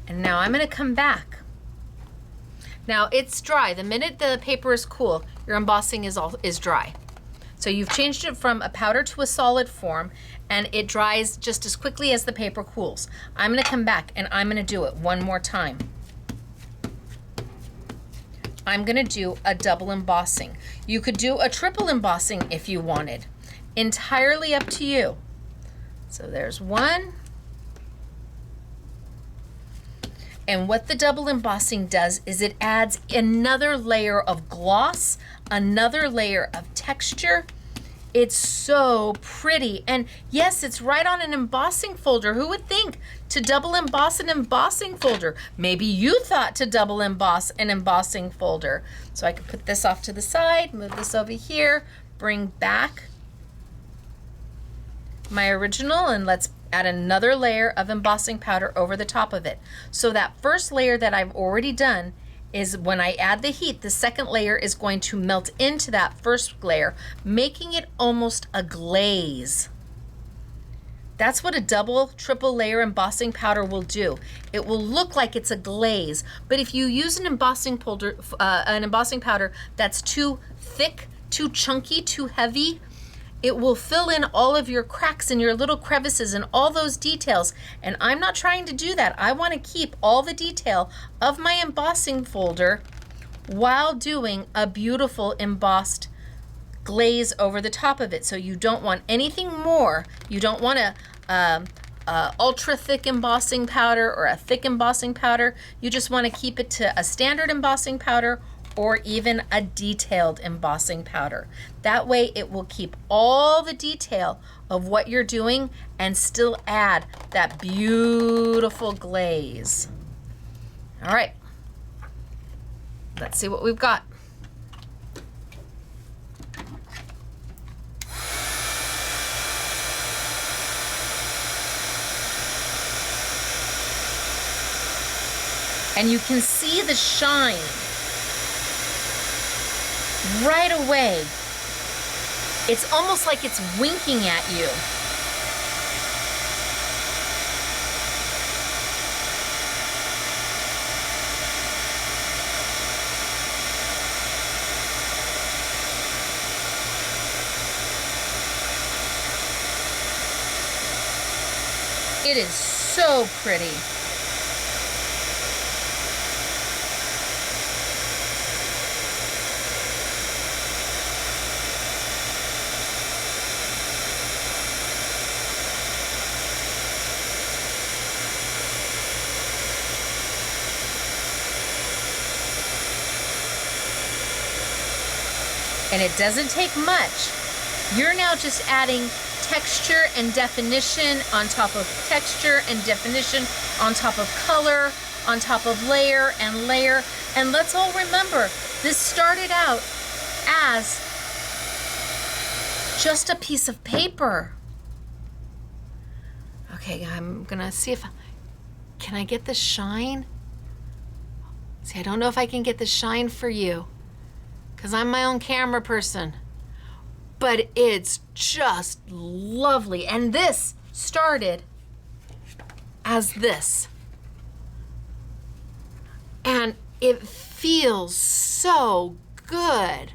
And now I'm going to come back. Now it's dry. The minute the paper is cool, your embossing is dry. So you've changed it from a powder to a solid form, and it dries just as quickly as the paper cools. I'm going to come back and I'm going to do it one more time. I'm going to do a double embossing. You could do a triple embossing if you wanted. Entirely up to you. So there's one. And what the double embossing does is it adds another layer of gloss, another layer of texture. It's so pretty. And yes, it's right on an embossing folder. Who would think to double emboss an embossing folder? Maybe you thought to double emboss an embossing folder. So I can put this off to the side, move this over here, bring back my original, and let's add another layer of embossing powder over the top of it. So that first layer that I've already done is when I add the heat, the second layer is going to melt into that first layer, making it almost a glaze. That's what a double, triple layer embossing powder will do. It will look like it's a glaze, but if you use an embossing powder that's too thick, too chunky, too heavy, it will fill in all of your cracks and your little crevices and all those details. And I'm not trying to do that. I want to keep all the detail of my embossing folder while doing a beautiful embossed glaze over the top of it. So you don't want anything more. You don't want a ultra thick embossing powder or a thick embossing powder. You just want to keep it to a standard embossing powder or even a detailed embossing powder. That way it will keep all the detail of what you're doing and still add that beautiful glaze. All right, let's see what we've got. And you can see the shine right away. It's almost like it's winking at you. It is so pretty. And it doesn't take much. You're now just adding texture and definition on top of texture and definition on top of color, on top of layer and layer. And let's all remember, this started out as just a piece of paper. Okay, I'm gonna see if, can I get the shine? See, I don't know if I can get the shine for you, because I'm my own camera person, but it's just lovely. And this started as this, and it feels so good.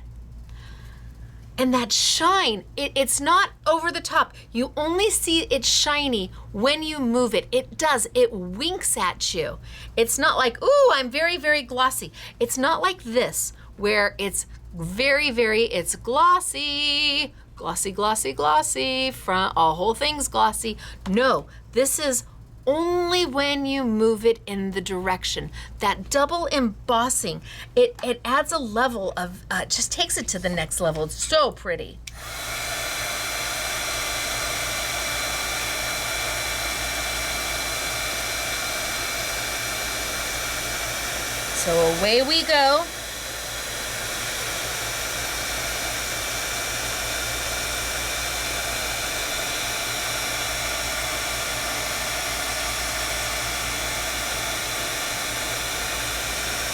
And that shine, it's not over the top. You only see it shiny when you move it. It does, it winks at you. It's not like, ooh, I'm very, very glossy. It's not like this, where it's very, very, it's glossy, glossy, glossy, glossy, front, all whole thing's glossy. No, this is only when you move it in the direction. That double embossing, it adds a level of, just takes it to the next level. It's so pretty. So away we go.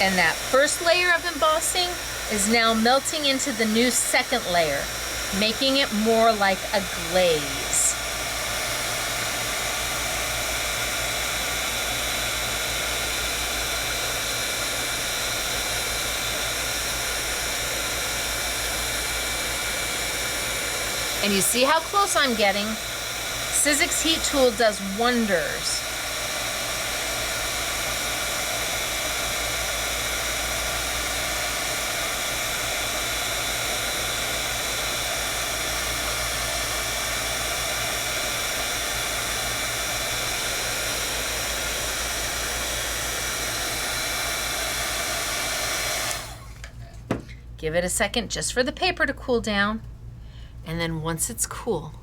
And that first layer of embossing is now melting into the new second layer, making it more like a glaze. And you see how close I'm getting? Sizzix heat tool does wonders. Give it a second just for the paper to cool down. And then once it's cool,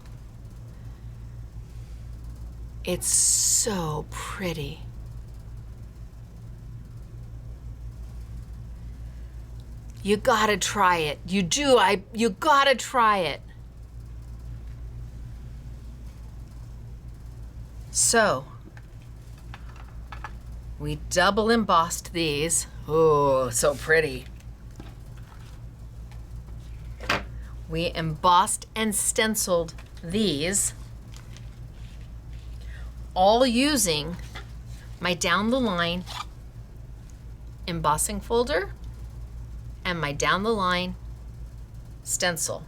it's so pretty. You gotta try it. You gotta try it. So, we double embossed these. Oh, so pretty. We embossed and stenciled these, all using my down the line embossing folder and my down the line stencil,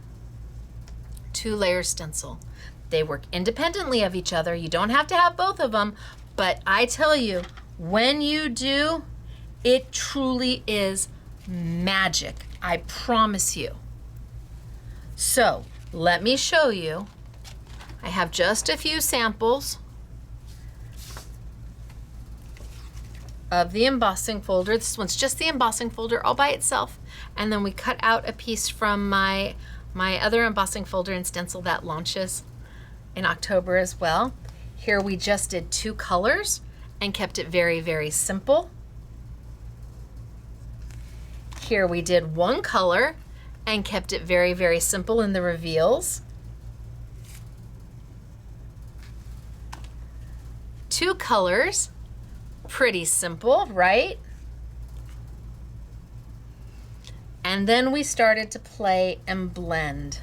2-layer stencil. They work independently of each other. You don't have to have both of them, but I tell you, when you do, it truly is magic. I promise you. So let me show you. I have just a few samples of the embossing folder. This one's just the embossing folder all by itself. And then we cut out a piece from my other embossing folder and stencil that launches in October as well. Here we just did 2 colors and kept it very, very simple. Here we did 1 color and kept it very, very simple in the reveals. 2 colors, pretty simple, right? And then we started to play and blend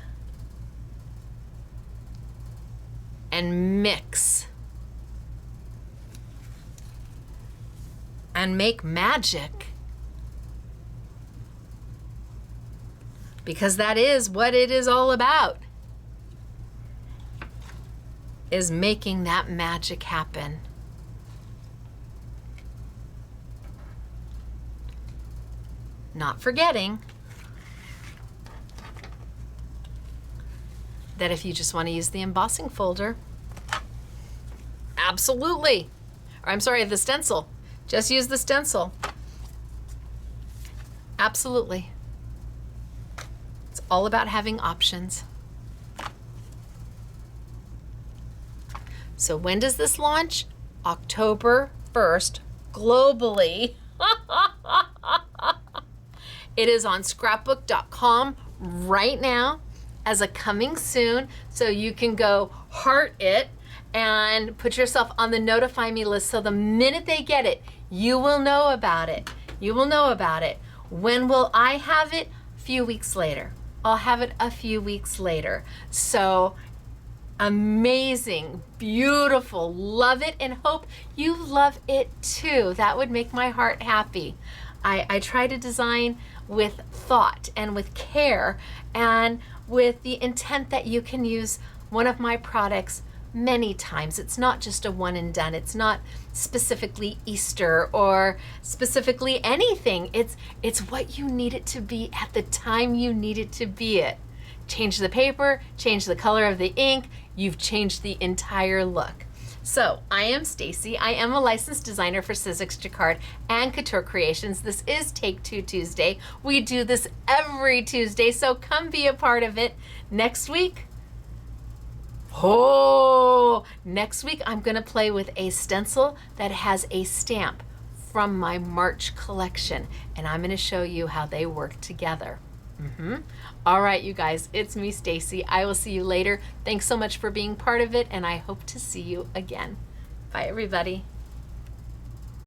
and mix and make magic. Because that is what it is all about, is making that magic happen. Not forgetting that if you just want to use the embossing folder, absolutely. Or I'm sorry, the stencil. Just use the stencil. Absolutely. All about having options. So when does this launch? October 1st, globally. It is on scrapbook.com right now as a coming soon, so you can go heart it and put yourself on the notify me list, so the minute they get it, you will know about it. You will know about it. When will I have it? A few weeks later. I'll have it a few weeks later. So amazing, beautiful, love it, and hope you love it too. That would make my heart happy. I try to design with thought and with care and with the intent that you can use one of my products many times. It's not just a one and done. It's not specifically Easter or specifically anything. It's what you need it to be at the time you need it to be it. Change the paper, change the color of the ink, you've changed the entire look. So I am Stacey. I am a licensed designer for Sizzix, Jacquard, and Couture Creations. This is Take 2 Tuesday. We do this every Tuesday, so come be a part of it. Next week, next week I'm gonna play with a stencil that has a stamp from my March collection, and I'm going to show you how they work together. All right, you guys, it's me, Stacey. I will see you later. Thanks so much for being part of it, and I hope to see you again. Bye, everybody.